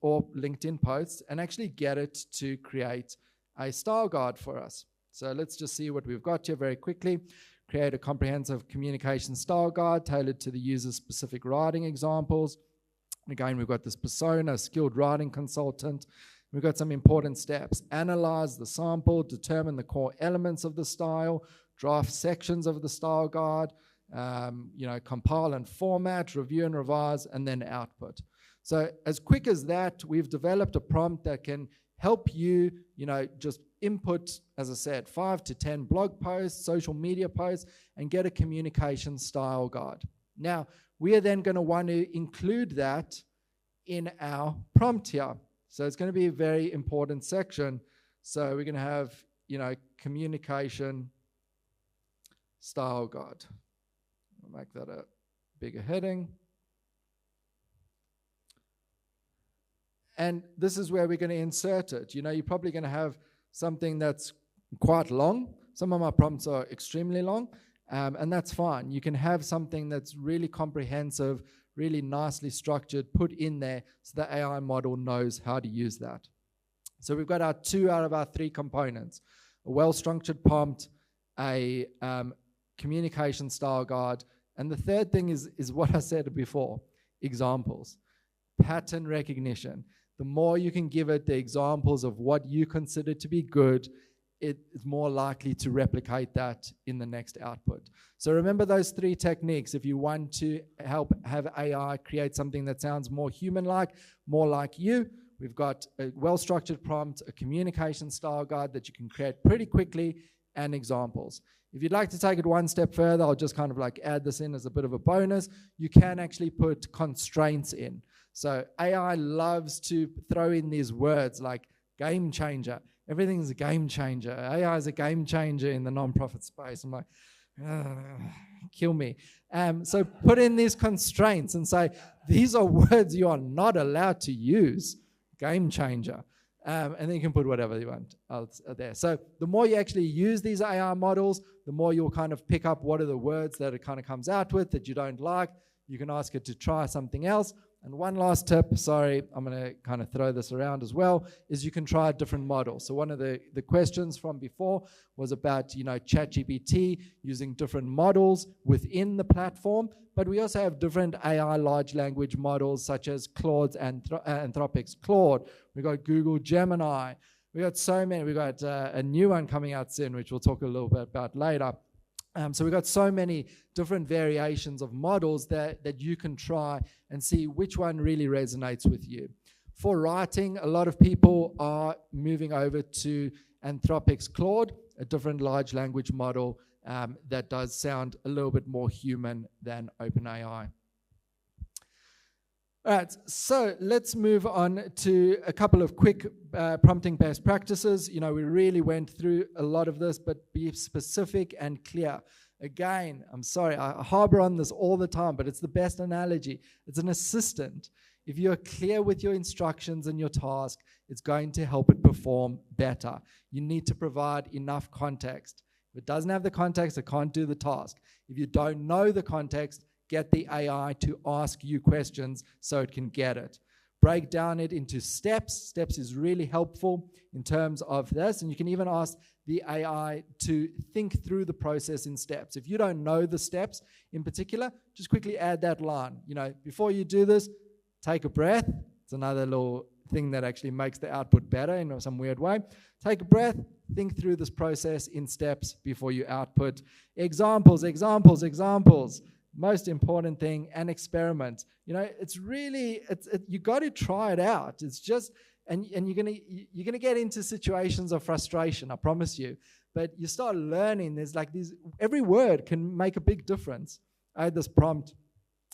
or LinkedIn posts and actually get it to create a style guide for us. So let's just see what we've got here very quickly. Create a comprehensive communication style guide tailored to the user's specific writing examples. Again, we've got this persona, skilled writing consultant. We've got some important steps. Analyze the sample, determine the core elements of the style, draft sections of the style guide, compile and format, review and revise, and then output. So as quick as that, we've developed a prompt that can help you, just input, as I said, 5 to 10 blog posts, social media posts, and get a communication style guide. Now, we are then going to want to include that in our prompt here. So it's going to be a very important section. So we're going to have, communication style guide. I'll make that a bigger heading. And this is where we're going to insert it. You're probably going to have something that's quite long. Some of my prompts are extremely long, and that's fine. You can have something that's really comprehensive, really nicely structured, put in there so the AI model knows how to use that. So we've got our 2 out of our 3 components: a well-structured prompt, a communication style guide, and the third thing is what I said before, examples, pattern recognition. The more you can give it the examples of what you consider to be good, it is more likely to replicate that in the next output. So remember those 3 techniques if you want to help have AI create something that sounds more human-like, more like you. We've got a well-structured prompt, a communication style guide that you can create pretty quickly, and examples. If you'd like to take it one step further, I'll just kind of like add this in as a bit of a bonus. You can actually put constraints in. So AI loves to throw in these words like game changer. Everything's a game changer. AI is a game changer in the nonprofit space. I'm like, kill me. So put in these constraints and say, these are words you are not allowed to use. Game changer. And then you can put whatever you want out there. So the more you actually use these AI models, the more you'll kind of pick up what are the words that it kind of comes out with that you don't like. You can ask it to try something else. And one last tip, sorry, I'm going to kind of throw this around as well, is you can try a different model. So one of the questions from before was about, ChatGPT using different models within the platform, but we also have different AI large language models such as Claude's and Anthropic's Claude. We got Google Gemini. We got so many. We got a new one coming out soon, which we'll talk a little bit about later. So we've got so many different variations of models that you can try and see which one really resonates with you. For writing, a lot of people are moving over to Anthropic's Claude, a different large language model that does sound a little bit more human than OpenAI. All right, so let's move on to a couple of quick prompting best practices. We really went through a lot of this, but be specific and clear. Again, I'm sorry, I harbor on this all the time, but it's the best analogy. It's an assistant. If you're clear with your instructions and your task, it's going to help it perform better. You need to provide enough context. If it doesn't have the context, it can't do the task. If you don't know the context, get the AI to ask you questions so it can get it. Break down it into steps. Steps is really helpful in terms of this. And you can even ask the AI to think through the process in steps. If you don't know the steps in particular, just quickly add that line. Before you do this, take a breath. It's another little thing that actually makes the output better in some weird way. Take a breath. Think through this process in steps before you output. Examples. Most important thing, and experiment. It's really, you got to try it out. It's just, and you're gonna get into situations of frustration, I promise you. But you start learning. There's like these, every word can make a big difference. I had this prompt,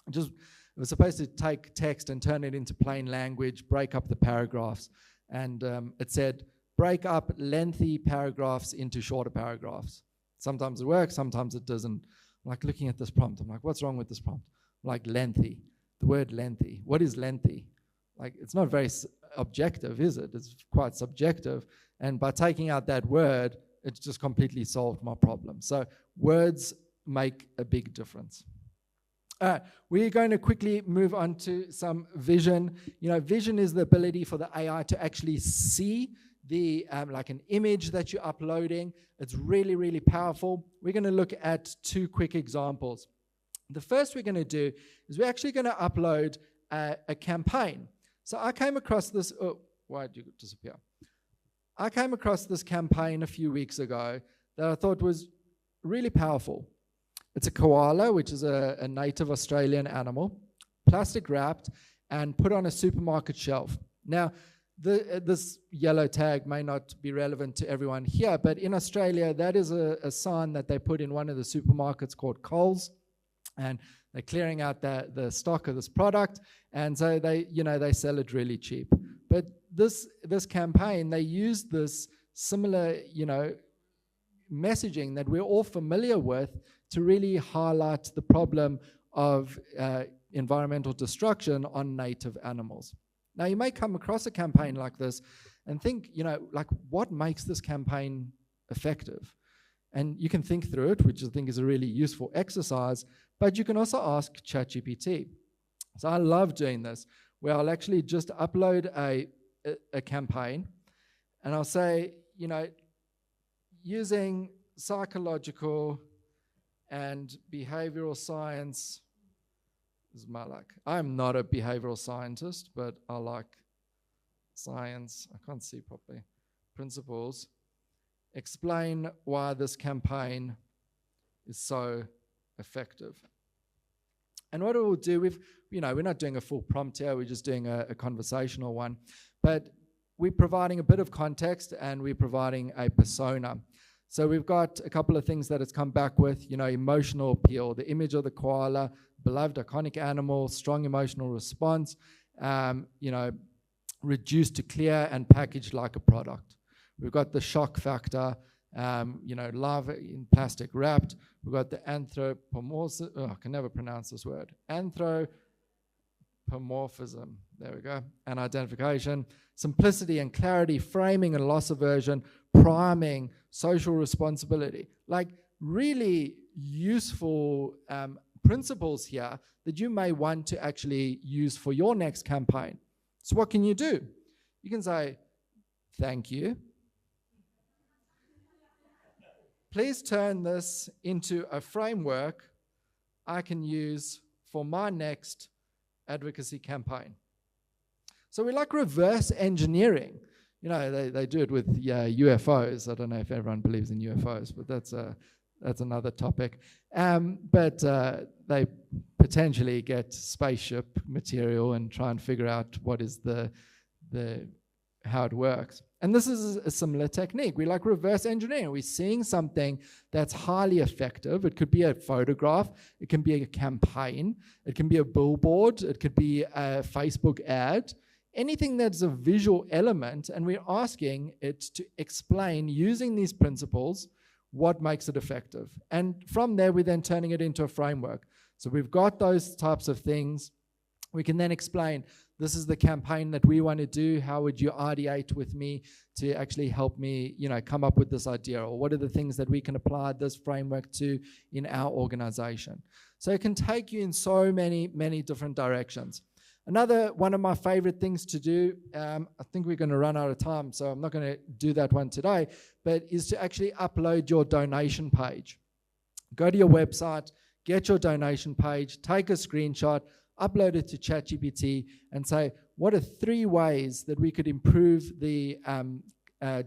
it was supposed to take text and turn it into plain language, break up the paragraphs, and it said, break up lengthy paragraphs into shorter paragraphs. Sometimes it works, sometimes it doesn't. Like looking at this prompt, I'm like, what's wrong with this prompt? Like lengthy, the word lengthy. What is lengthy? Like, it's not very objective, is it? It's quite subjective. And by taking out that word, it's just completely solved my problem. So words make a big difference. All right, we're going to quickly move on to some vision. Vision is the ability for the AI to actually see the like an image that you're uploading. It's really, really powerful. We're going to look at two quick examples. The first we're going to do is we're actually going to upload a campaign. So I came across this. Oh, why did you disappear? I came across this campaign a few weeks ago that I thought was really powerful. It's a koala, which is a native Australian animal, plastic wrapped and put on a supermarket shelf. Now, this yellow tag may not be relevant to everyone here, but in Australia, that is a sign that they put in one of the supermarkets called Coles, and they're clearing out the stock of this product, and so they sell it really cheap. But this campaign, they used this similar messaging that we're all familiar with to really highlight the problem of environmental destruction on native animals. Now, you may come across a campaign like this and think, like, what makes this campaign effective? And you can think through it, which I think is a really useful exercise, but you can also ask ChatGPT. So I love doing this, where I'll actually just upload a campaign, and I'll say, using psychological and behavioral science. This is my luck. I'm not a behavioral scientist, but I like science. I can't see properly. Principles. Explain why this campaign is so effective. And what it will do, we're not doing a full prompt here, we're just doing a conversational one, but we're providing a bit of context and we're providing a persona. So we've got a couple of things that it's come back with, emotional appeal, the image of the koala, beloved iconic animal, strong emotional response, reduced to clear and packaged like a product. We've got the shock factor, lava in plastic wrapped. We've got the anthropomorphism. Oh, I can never pronounce this word. Anthropomorphism. There we go. And identification. Simplicity and clarity, framing and loss aversion, priming, social responsibility. Like really useful principles here that you may want to actually use for your next campaign. So what can you do? You can say, thank you. Please turn this into a framework I can use for my next advocacy campaign. So we like reverse engineering. They do it with UFOs. I don't know if everyone believes in UFOs, but that's another topic. But they potentially get spaceship material and try and figure out what is how it works. And this is a similar technique. We like reverse engineering. We're seeing something that's highly effective. It could be a photograph. It can be a campaign. It can be a billboard. It could be a Facebook ad. Anything that's a visual element, and we're asking it to explain, using these principles, what makes it effective. And from there, we're then turning it into a framework. So we've got those types of things. We can then explain, this is the campaign that we want to do. How would you ideate with me to actually help me, come up with this idea? Or what are the things that we can apply this framework to in our organization? So it can take you in so many, many different directions. Another one of my favorite things to do, I think we're going to run out of time, so I'm not going to do that one today, but is to actually upload your donation page. Go to your website, get your donation page, take a screenshot, upload it to ChatGPT, and say, what are 3 ways that we could improve the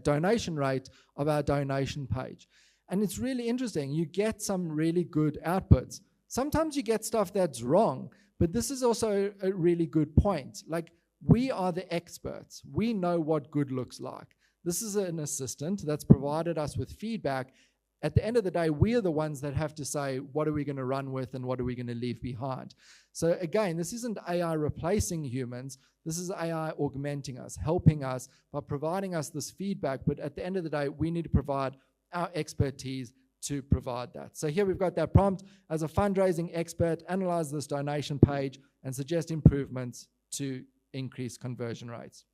donation rate of our donation page? And it's really interesting. You get some really good outputs. Sometimes you get stuff that's wrong, but this is also a really good point. Like, we are the experts. We know what good looks like. This is an assistant that's provided us with feedback. At the end of the day, we are the ones that have to say, what are we going to run with and what are we going to leave behind? So again, this isn't AI replacing humans. This is AI augmenting us, helping us by providing us this feedback. But at the end of the day, we need to provide our expertise to provide that. So here we've got that prompt. As a fundraising expert, analyze this donation page and suggest improvements to increase conversion rates.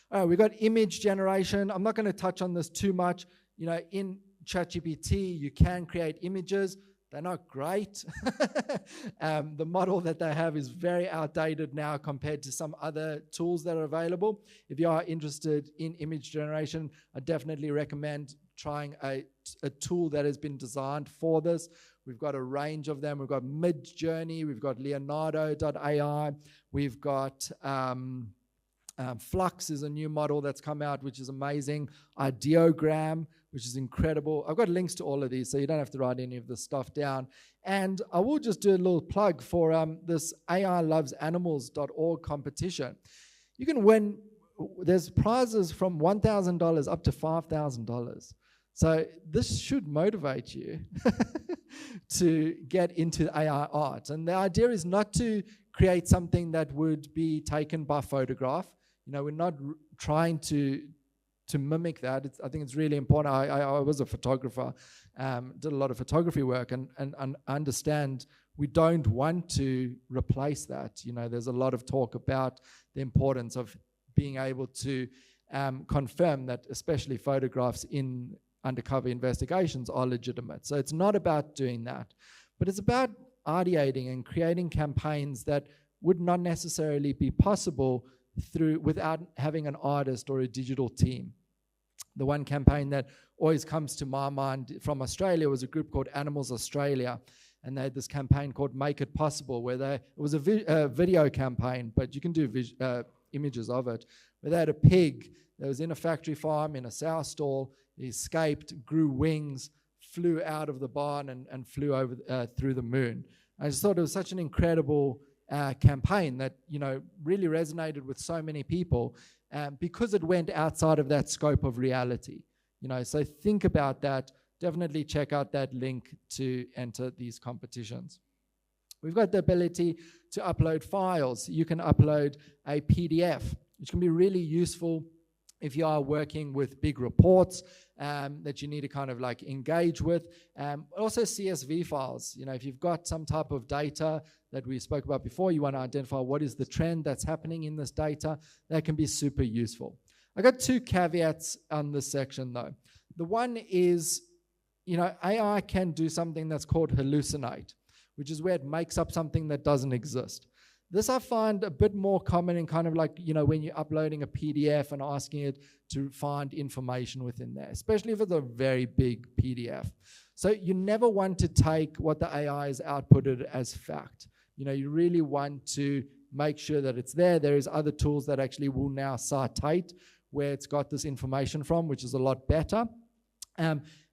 All right, we've got image generation. I'm not going to touch on this too much. In ChatGPT, you can create images. They're not great. The model that they have is very outdated now compared to some other tools that are available. If you are interested in image generation, I definitely recommend trying a tool that has been designed for this. We've got a range of them. We've got Midjourney. We've got Leonardo.ai. We've got Flux is a new model that's come out, which is amazing. Ideogram, which is incredible. I've got links to all of these, so you don't have to write any of this stuff down. And I will just do a little plug for this AILovesAnimals.org competition. You can win. There's prizes from $1,000 up to $5,000. So this should motivate you to get into AI art. And the idea is not to create something that would be taken by photograph. We're not trying to mimic that. I think it's really important. I was a photographer, did a lot of photography work, and understand we don't want to replace that. There's a lot of talk about the importance of being able to confirm that especially photographs in undercover investigations are legitimate. So it's not about doing that, but it's about ideating and creating campaigns that would not necessarily be possible without having an artist or a digital team. The one campaign that always comes to my mind from Australia was a group called Animals Australia, and they had this campaign called Make It Possible, where it was a video campaign, but you can do images of it, where they had a pig that was in a factory farm in a sow stall. He escaped, grew wings, flew out of the barn and flew over through the moon. I just thought it was such an incredible campaign that really resonated with so many people because it went outside of that scope of reality. So think about that. Definitely check out that link to enter these competitions. We've got the ability to upload files. You can upload a PDF, which can be really useful if you are working with big reports that you need to kind of like engage with. Also CSV files, you know, if you've got some type of data that we spoke about before, you want to identify what is the trend that's happening in this data, that can be super useful. I got 2 caveats on this section though. The one is, you know, AI can do something that's called hallucinate, which is where it makes up something that doesn't exist. This I find a bit more common in kind of like, you know, when you're uploading a PDF and asking it to find information within there, especially if it's a very big PDF. So you never want to take what the AI has outputted as fact. You know, you really want to make sure that it's there. There is other tools that actually will now citate where it's got this information from, which is a lot better.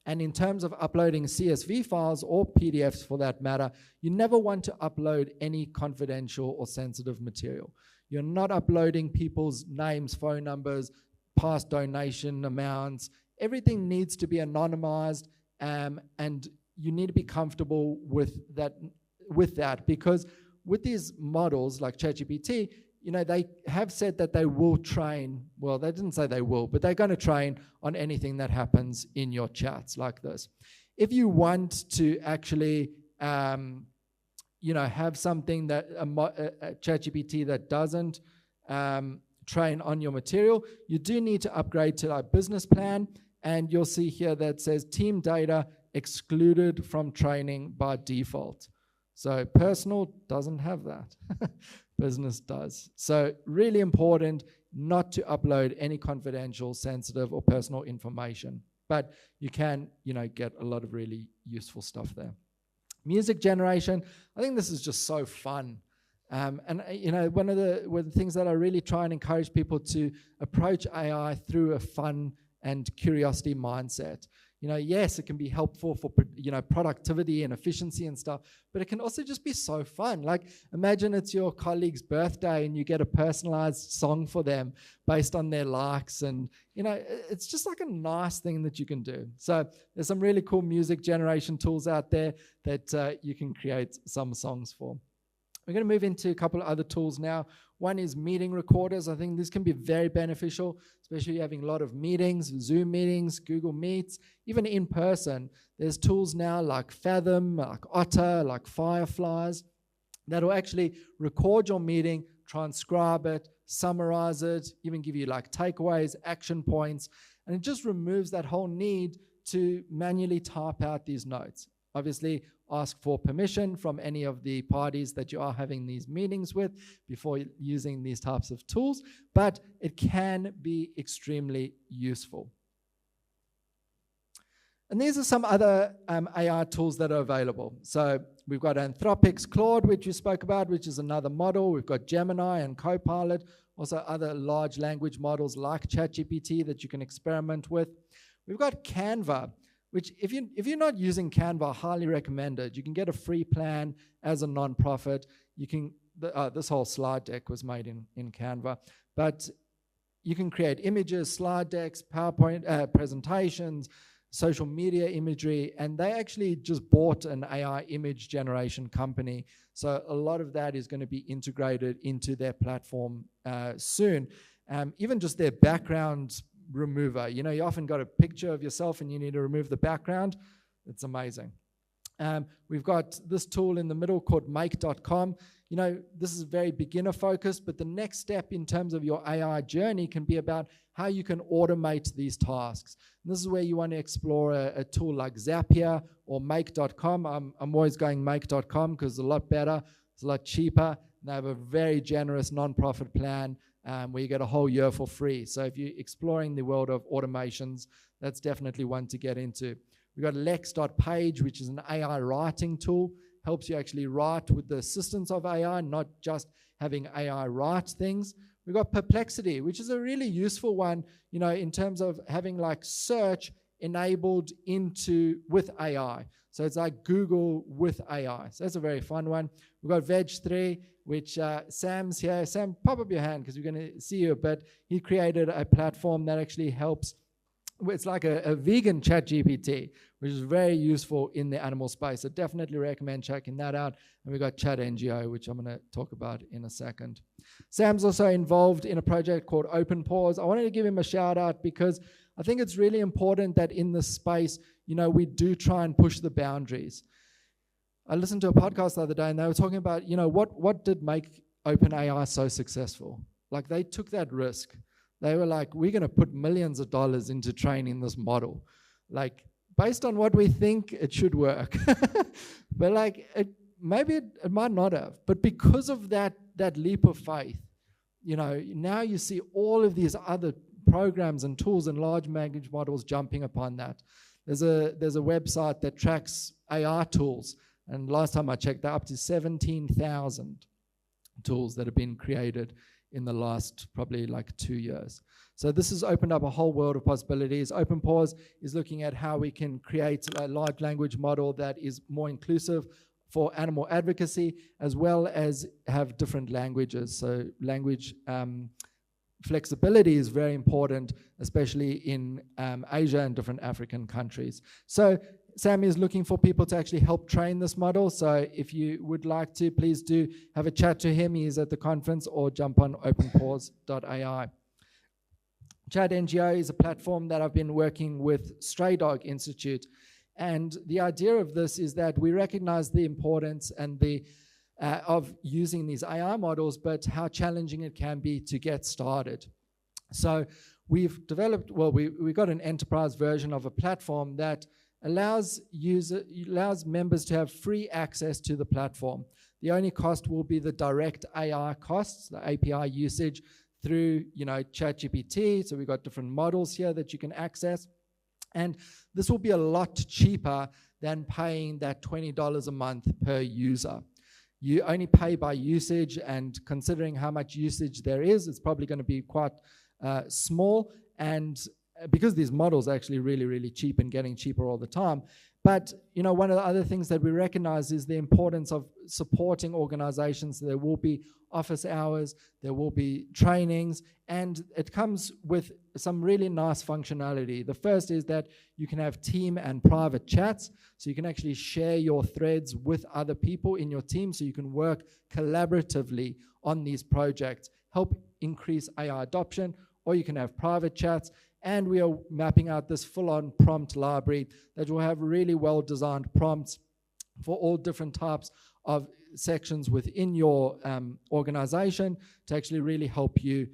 And in terms of uploading CSV files or PDFs for that matter, you never want to upload any confidential or sensitive material. You're not uploading people's names, phone numbers, past donation amounts. Everything needs to be anonymized, and you need to be comfortable with that because with these models like ChatGPT, you know, they have said that they will train, well, they didn't say they will, but they're going to train on anything that happens in your chats like this. If you want to actually, you know, have something that a ChatGPT that doesn't train on your material, you do need to upgrade to our business plan, and you'll see here that says team data excluded from training by default. So personal doesn't have that. Business does. So really important not to upload any confidential, sensitive, or personal information. But you can, you know, get a lot of really useful stuff there. Music generation, I think this is just so fun. And you know, one of the things that I really try and encourage people to approach AI through a fun and curiosity mindset. You know, yes, it can be helpful for, you know, productivity and efficiency and stuff, but it can also just be so fun. Like, imagine it's your colleague's birthday and you get a personalized song for them based on their likes, and, you know, it's just like a nice thing that you can do. So there's some really cool music generation tools out there that you can create some songs for. We're going to move into a couple of other tools now. One is meeting recorders. I think this can be very beneficial, especially having a lot of meetings, Zoom meetings, Google Meets, even in person. There's tools now like Fathom, like Otter, like Fireflies that will actually record your meeting, transcribe it, summarize it, even give you like takeaways, action points, and it just removes that whole need to manually type out these notes. Obviously, ask for permission from any of the parties that you are having these meetings with before using these types of tools, but it can be extremely useful. And these are some other AI tools that are available. So we've got Anthropic's Claude, which we spoke about, which is another model. We've got Gemini and Copilot, also other large language models like ChatGPT that you can experiment with. We've got Canva, which if you're not using Canva, I highly recommend it. You can get a free plan as a nonprofit. You can, this whole slide deck was made in Canva, but you can create images, slide decks, PowerPoint presentations, social media imagery, and they actually just bought an AI image generation company. So a lot of that is going to be integrated into their platform soon. Even just their background remover. You know, you often got a picture of yourself and you need to remove the background. It's amazing. We've got this tool in the middle called make.com. You know, this is very beginner focused, but the next step in terms of your AI journey can be about how you can automate these tasks. And this is where you want to explore a tool like Zapier or make.com. I'm always going make.com because it's a lot better, it's a lot cheaper, and they have a very generous nonprofit plan where you get a whole year for free. So if you're exploring the world of automations, that's definitely one to get into. We've got lex.page, which is an AI writing tool, helps you actually write with the assistance of AI, not just having AI write things. We've got Perplexity, which is a really useful one, you know, in terms of having like search enabled with AI. So it's like Google with AI. So that's a very fun one. We've got Veg3, which Sam's here. Sam, pop up your hand because we're going to see you a bit. He created a platform that actually helps. It's like a vegan chat GPT, which is very useful in the animal space. So definitely recommend checking that out. And we've got Chat NGO, which I'm going to talk about in a second. Sam's also involved in a project called Open Pause. I wanted to give him a shout out because I think it's really important that in this space, we do try and push the boundaries. I listened to a podcast the other day and they were talking about, what did make OpenAI so successful? Like, they took that risk. They were like, we're going to put millions of dollars into training this model. Like, based on what we think, it should work. But like, maybe it might not have. But because of that leap of faith, now you see all of these other programs and tools and large language models jumping upon that. There's a website that tracks AI tools. And last time I checked, they're up to 17,000 tools that have been created in the last probably like 2 years. So this has opened up a whole world of possibilities. Open Pause is looking at how we can create a large language model that is more inclusive for animal advocacy, as well as have different languages. So language flexibility is very important, especially in Asia and different African countries. So Sammy is looking for people to actually help train this model. So if you would like to, please do have a chat to him. He's at the conference, or jump on openpause.ai. Chat NGO is a platform that I've been working with Stray Dog Institute. And the idea of this is that we recognize the importance and of using these AI models, but how challenging it can be to get started. So we've developed, we got an enterprise version of a platform that allows members to have free access to the platform. The only cost will be the direct AI costs, the API usage through ChatGPT. So we've got different models here that you can access. And this will be a lot cheaper than paying that $20 a month per user. You only pay by usage, and considering how much usage there is, it's probably going to be quite small. And because these models are actually really, really cheap and getting cheaper all the time. But, one of the other things that we recognize is the importance of supporting organizations. There will be office hours, there will be trainings, and it comes with some really nice functionality. The first is that you can have team and private chats, so you can actually share your threads with other people in your team, so you can work collaboratively on these projects, help increase AI adoption, or you can have private chats. And we are mapping out this full-on prompt library that will have really well-designed prompts for all different types of sections within your organization to actually really help you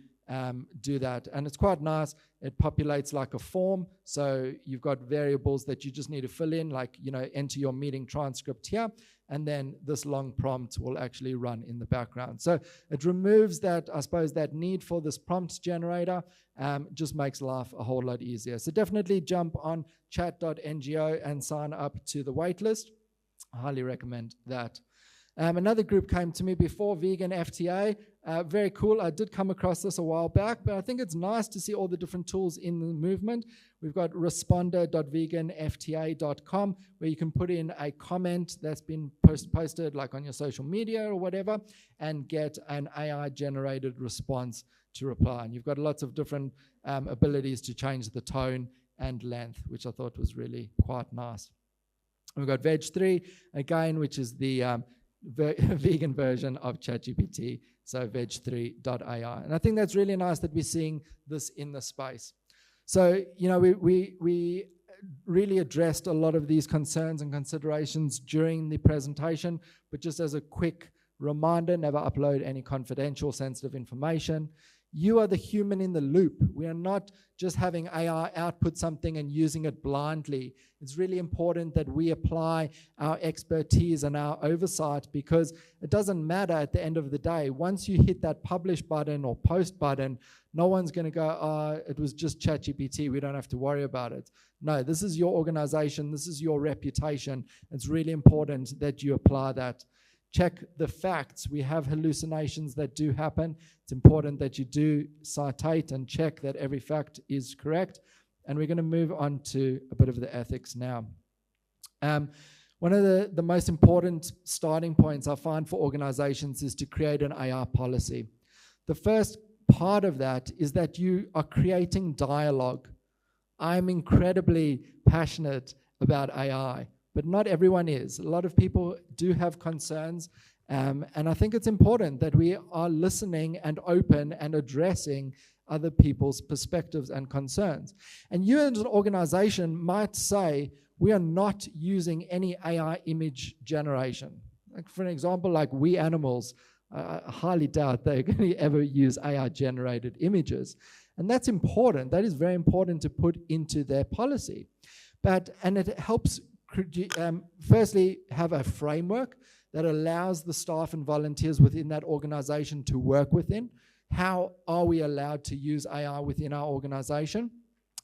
do that. And it's quite nice. It populates like a form. So you've got variables that you just need to fill in, like, enter your meeting transcript here. And then this long prompt will actually run in the background. So it removes that, I suppose, that need for this prompt generator, just makes life a whole lot easier. So definitely jump on chat.ngo and sign up to the waitlist. I highly recommend that. Another group came to me before, Vegan FTA. Very cool. I did come across this a while back, but I think it's nice to see all the different tools in the movement. We've got responder.veganfta.com, where you can put in a comment that's been posted like on your social media or whatever, and get an AI-generated response to reply. And you've got lots of different abilities to change the tone and length, which I thought was really quite nice. We've got Veg3, again, which is the vegan version of ChatGPT, so veg3.ai. And I think that's really nice that we're seeing this in the space. So, we really addressed a lot of these concerns and considerations during the presentation, but just as a quick reminder, never upload any confidential, sensitive information. You are the human in the loop. We are not just having AI output something and using it blindly. It's really important that we apply our expertise and our oversight, because it doesn't matter at the end of the day. Once you hit that publish button or post button, no one's going to go, it was just ChatGPT, we don't have to worry about it. No, this is your organization, this is your reputation. It's really important that you apply that. Check the facts. We have hallucinations that do happen. It's important that you do citate and check that every fact is correct. And we're going to move on to a bit of the ethics now. One of the most important starting points I find for organizations is to create an AI policy. The first part of that is that you are creating dialogue. I'm incredibly passionate about AI, but not everyone is. A lot of people do have concerns, And I think it's important that we are listening and open and addressing other people's perspectives and concerns. And you as an organization might say, we are not using any AI image generation. Like for an example, like We Animals, I highly doubt they're going to ever use AI-generated images. And that's important. That is very important to put into their policy. And it helps, firstly, have a framework that allows the staff and volunteers within that organization to work within. How are we allowed to use AI within our organization?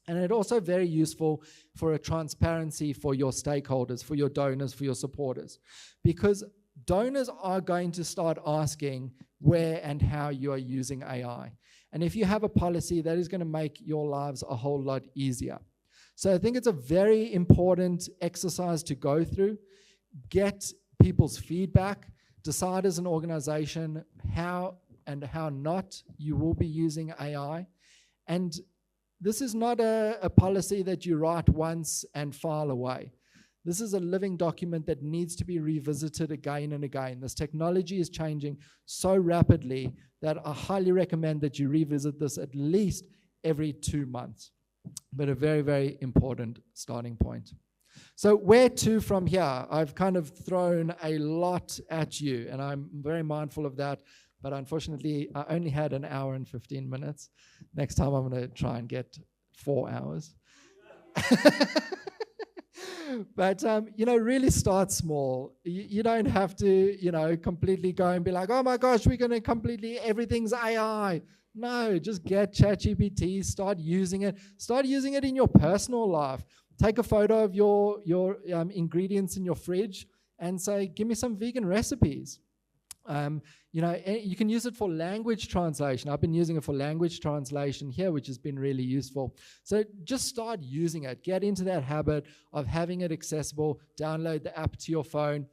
And it's also very useful for a transparency for your stakeholders, for your donors, for your supporters. Because donors are going to start asking where and how you are using AI. And if you have a policy, that is going to make your lives a whole lot easier. So I think it's a very important exercise to go through. Get people's feedback, decide as an organization how and how not you will be using AI. And this is not a policy that you write once and file away. This is a living document that needs to be revisited again and again. This technology is changing so rapidly that I highly recommend that you revisit this at least every 2 months. But a very, very important starting point. So where to from here? I've kind of thrown a lot at you, and I'm very mindful of that. But unfortunately, I only had an hour and 15 minutes. Next time, I'm going to try and get 4 hours. But, really start small. You don't have to, completely go and be like, oh my gosh, we're going to completely, everything's AI. No, just get ChatGPT, start using it. Start using it in your personal life. Take a photo of your ingredients in your fridge and say, give me some vegan recipes. You can use it for language translation. I've been using it for language translation here, which has been really useful. So just start using it. Get into that habit of having it accessible. Download the app to your phone.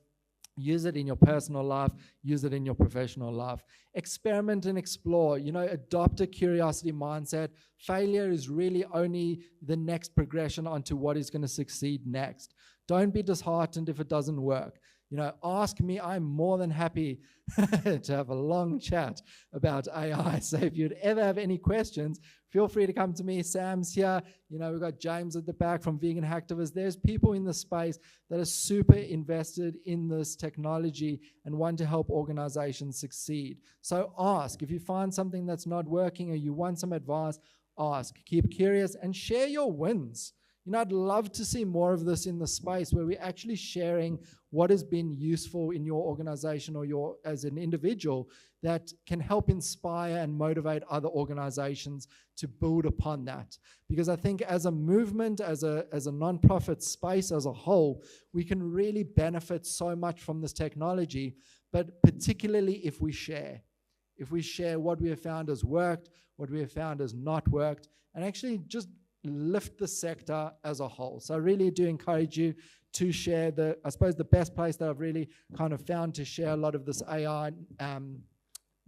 Use it in your personal life. Use it in your professional life. Experiment and explore. Adopt a curiosity mindset. Failure is really only the next progression onto what is going to succeed next. Don't be disheartened if it doesn't work. Ask me. I'm more than happy to have a long chat about AI. So if you'd ever have any questions, feel free to come to me. Sam's here. We've got James at the back from Vegan Hacktivists. There's people in the space that are super invested in this technology and want to help organizations succeed. So ask. If you find something that's not working or you want some advice, ask. Keep curious and share your wins. I'd love to see more of this in the space where we're actually sharing what has been useful in your organization or as an individual that can help inspire and motivate other organizations to build upon that. Because I think as a movement, as a nonprofit space as a whole, we can really benefit so much from this technology, but particularly if we share. If we share what we have found has worked, what we have found has not worked, and actually just lift the sector as a whole. So I really do encourage you to share I suppose the best place that I've really kind of found to share a lot of this AI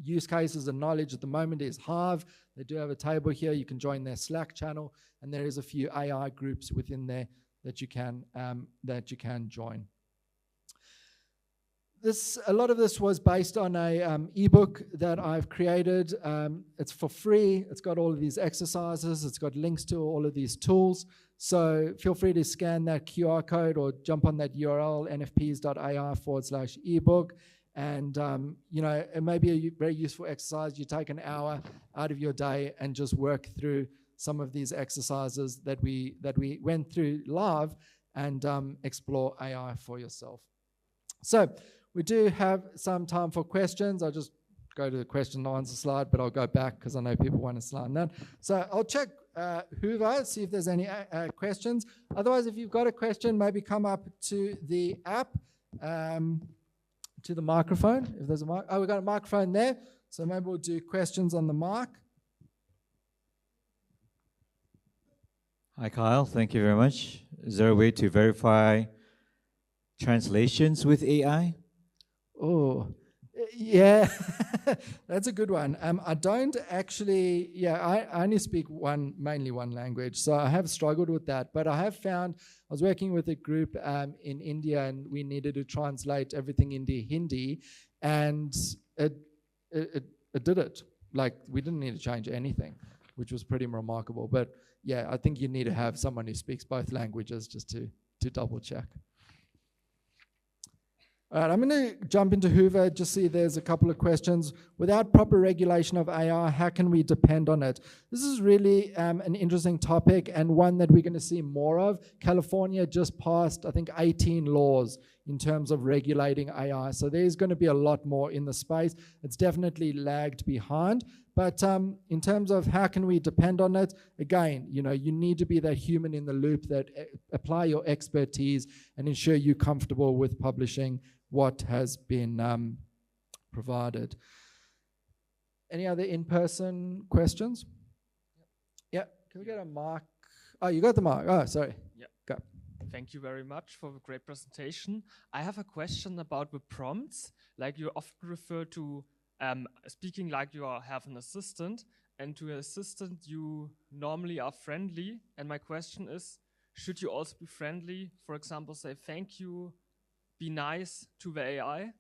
use cases and knowledge at the moment is Hive. They do have a table here. You can join their Slack channel, and there is a few AI groups within there that you can join. A lot of this was based on a ebook that I've created. It's for free. It's got all of these exercises. It's got links to all of these tools. So feel free to scan that QR code or jump on that URL, nfps.ai/ebook. And, it may be a very useful exercise. You take an hour out of your day and just work through some of these exercises that we went through live and explore AI for yourself. So we do have some time for questions. I'll just go to the question and answer slide, but I'll go back because I know people want to slide on that. So I'll check Hoover, see if there's any questions. Otherwise, if you've got a question, maybe come up to the app, to the microphone. If there's a mic. Oh, we've got a microphone there. So maybe we'll do questions on the mic. Hi, Kyle. Thank you very much. Is there a way to verify translations with AI? Oh, Yeah, that's a good one. I don't actually, I only speak mainly one language, so I have struggled with that. But I have found, I was working with a group in India, and we needed to translate everything into Hindi, and it, it, it did it. Like, we didn't need to change anything, which was pretty remarkable. But yeah, I think you need to have someone who speaks both languages just to double check. All right, I'm going to jump into Hoover, just see there's a couple of questions. Without proper regulation of AI, how can we depend on it? This is really an interesting topic, and one that we're going to see more of. California just passed, I think, 18 laws in terms of regulating AI. So there's going to be a lot more in the space. It's definitely lagged behind. But in terms of how can we depend on it, again, you need to be that human in the loop, that apply your expertise and ensure you're comfortable with publishing what has been provided. Any other in-person questions? Yeah, can we get a mic? Oh, you got the mic. Oh, sorry. Yeah. Go. Thank you very much for the great presentation. I have a question about the prompts. Like, you often refer to speaking like you have an assistant, and to your assistant you normally are friendly. And my question is, should you also be friendly? For example, say thank you, be nice to the AI?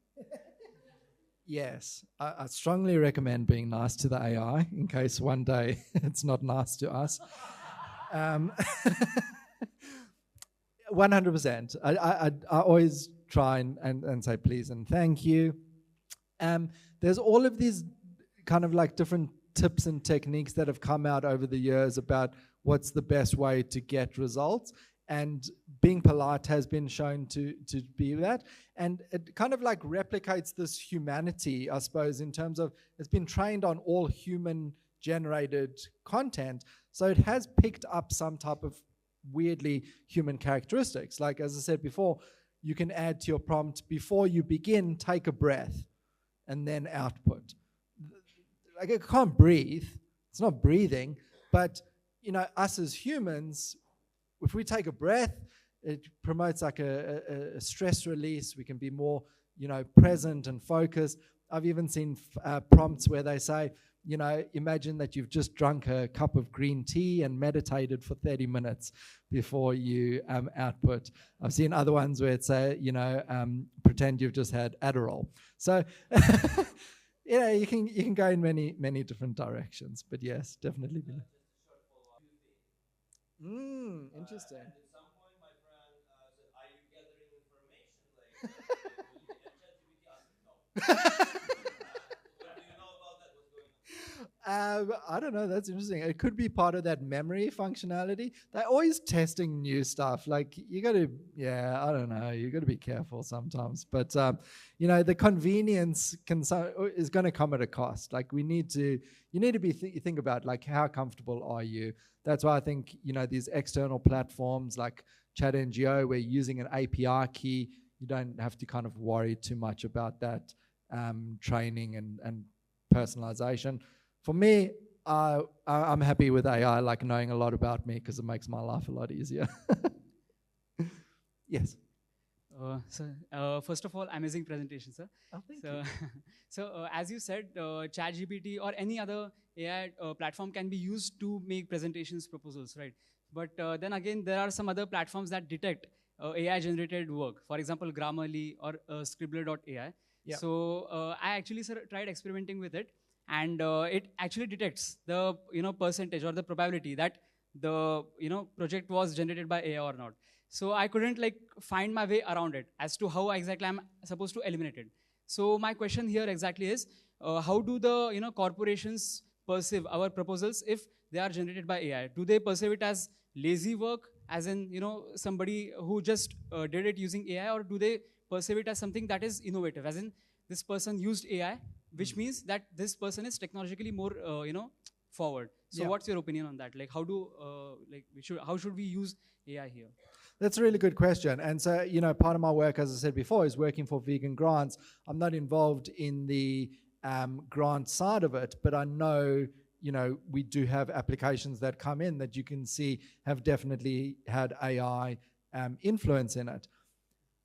Yes, I strongly recommend being nice to the AI in case one day it's not nice to us. 100%. I always try and say please and thank you. There's all of these kind of like different tips and techniques that have come out over the years about what's the best way to get results. And being polite has been shown to be that. And it kind of like replicates this humanity, I suppose, in terms of it's been trained on all human generated content. So it has picked up some type of weirdly human characteristics. Like, as I said before, you can add to your prompt, before you begin, take a breath and then output. Like, it can't breathe. It's not breathing. But, us as humans, if we take a breath, it promotes like a stress release. We can be more, present and focused. I've even seen prompts where they say, imagine that you've just drunk a cup of green tea and meditated for 30 minutes before you output. I've seen other ones where it's pretend you've just had Adderall. So, you can go in many different directions. But yes, definitely. Interesting. At some point, my friend said, "Are you gathering information?" Like, ChatGPT asked, "No." What do you know about that? What's going on? I don't know. That's interesting. It could be part of that memory functionality. They're always testing new stuff. Like, you got to, I don't know. You got to be careful sometimes. But the convenience is going to come at a cost. Like, you need to be think about, like, how comfortable are you? That's why I think these external platforms like ChatNGO, where you're using an API key, you don't have to kind of worry too much about that training and personalization. For me, I'm happy with AI, like knowing a lot about me, because it makes my life a lot easier. Yes. First of all, amazing presentation, sir. Oh, thank you. So as you said, ChatGPT or any other AI platform can be used to make presentations, proposals, right? But then again, there are some other platforms that detect AI-generated work. For example, Grammarly or Scribbler.ai. Yeah. So I actually, sir, tried experimenting with it, and it actually detects the percentage or the probability that the project was generated by AI or not. So I couldn't find my way around it as to how exactly I'm supposed to eliminate it. So my question here exactly is, how do the corporations perceive our proposals if they are generated by AI? Do they perceive it as lazy work, as in somebody who just did it using AI, or do they perceive it as something that is innovative, as in this person used AI, which means that this person is technologically more forward? So what's your opinion on that? Like, how should we use AI here? That's a really good question. And so, part of my work, as I said before, is working for vegan grants. I'm not involved in the grant side of it, but I know, we do have applications that come in that you can see have definitely had AI influence in it.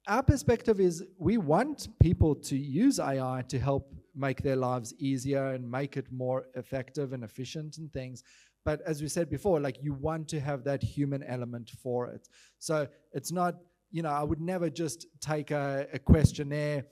our perspective is we want people to use AI to help make their lives easier and make it more effective and efficient and things. But as we said before, like, you want to have that human element for it. So it's not, I would never just take a questionnaire,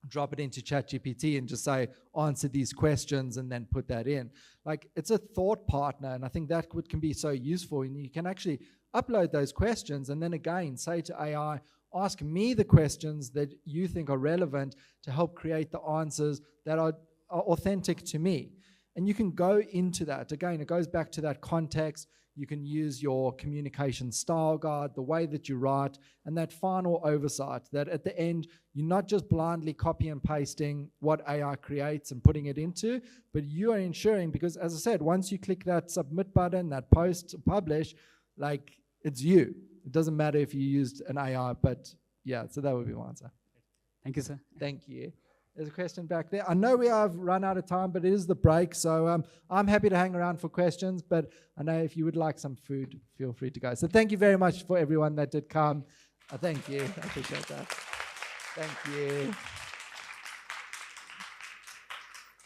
drop it into ChatGPT and just say, answer these questions and then put that in. Like, it's a thought partner, and I think that can be so useful. And you can actually upload those questions and then again say to AI, ask me the questions that you think are relevant to help create the answers that are authentic to me. And you can go into that. Again, it goes back to that context. You can use your communication style guide, the way that you write, and that final oversight, that at the end, you're not just blindly copy and pasting what AI creates and putting it into, but you are ensuring, because as I said, once you click that submit button, that post, publish, like, it's you. It doesn't matter if you used an AI, but yeah, so that would be my answer. Thank you, sir. Thank you. There's a question back there. I know we have run out of time, but it is the break, so I'm happy to hang around for questions, but I know if you would like some food, feel free to go. So thank you very much for everyone that did come. Thank you. I appreciate that. Thank you.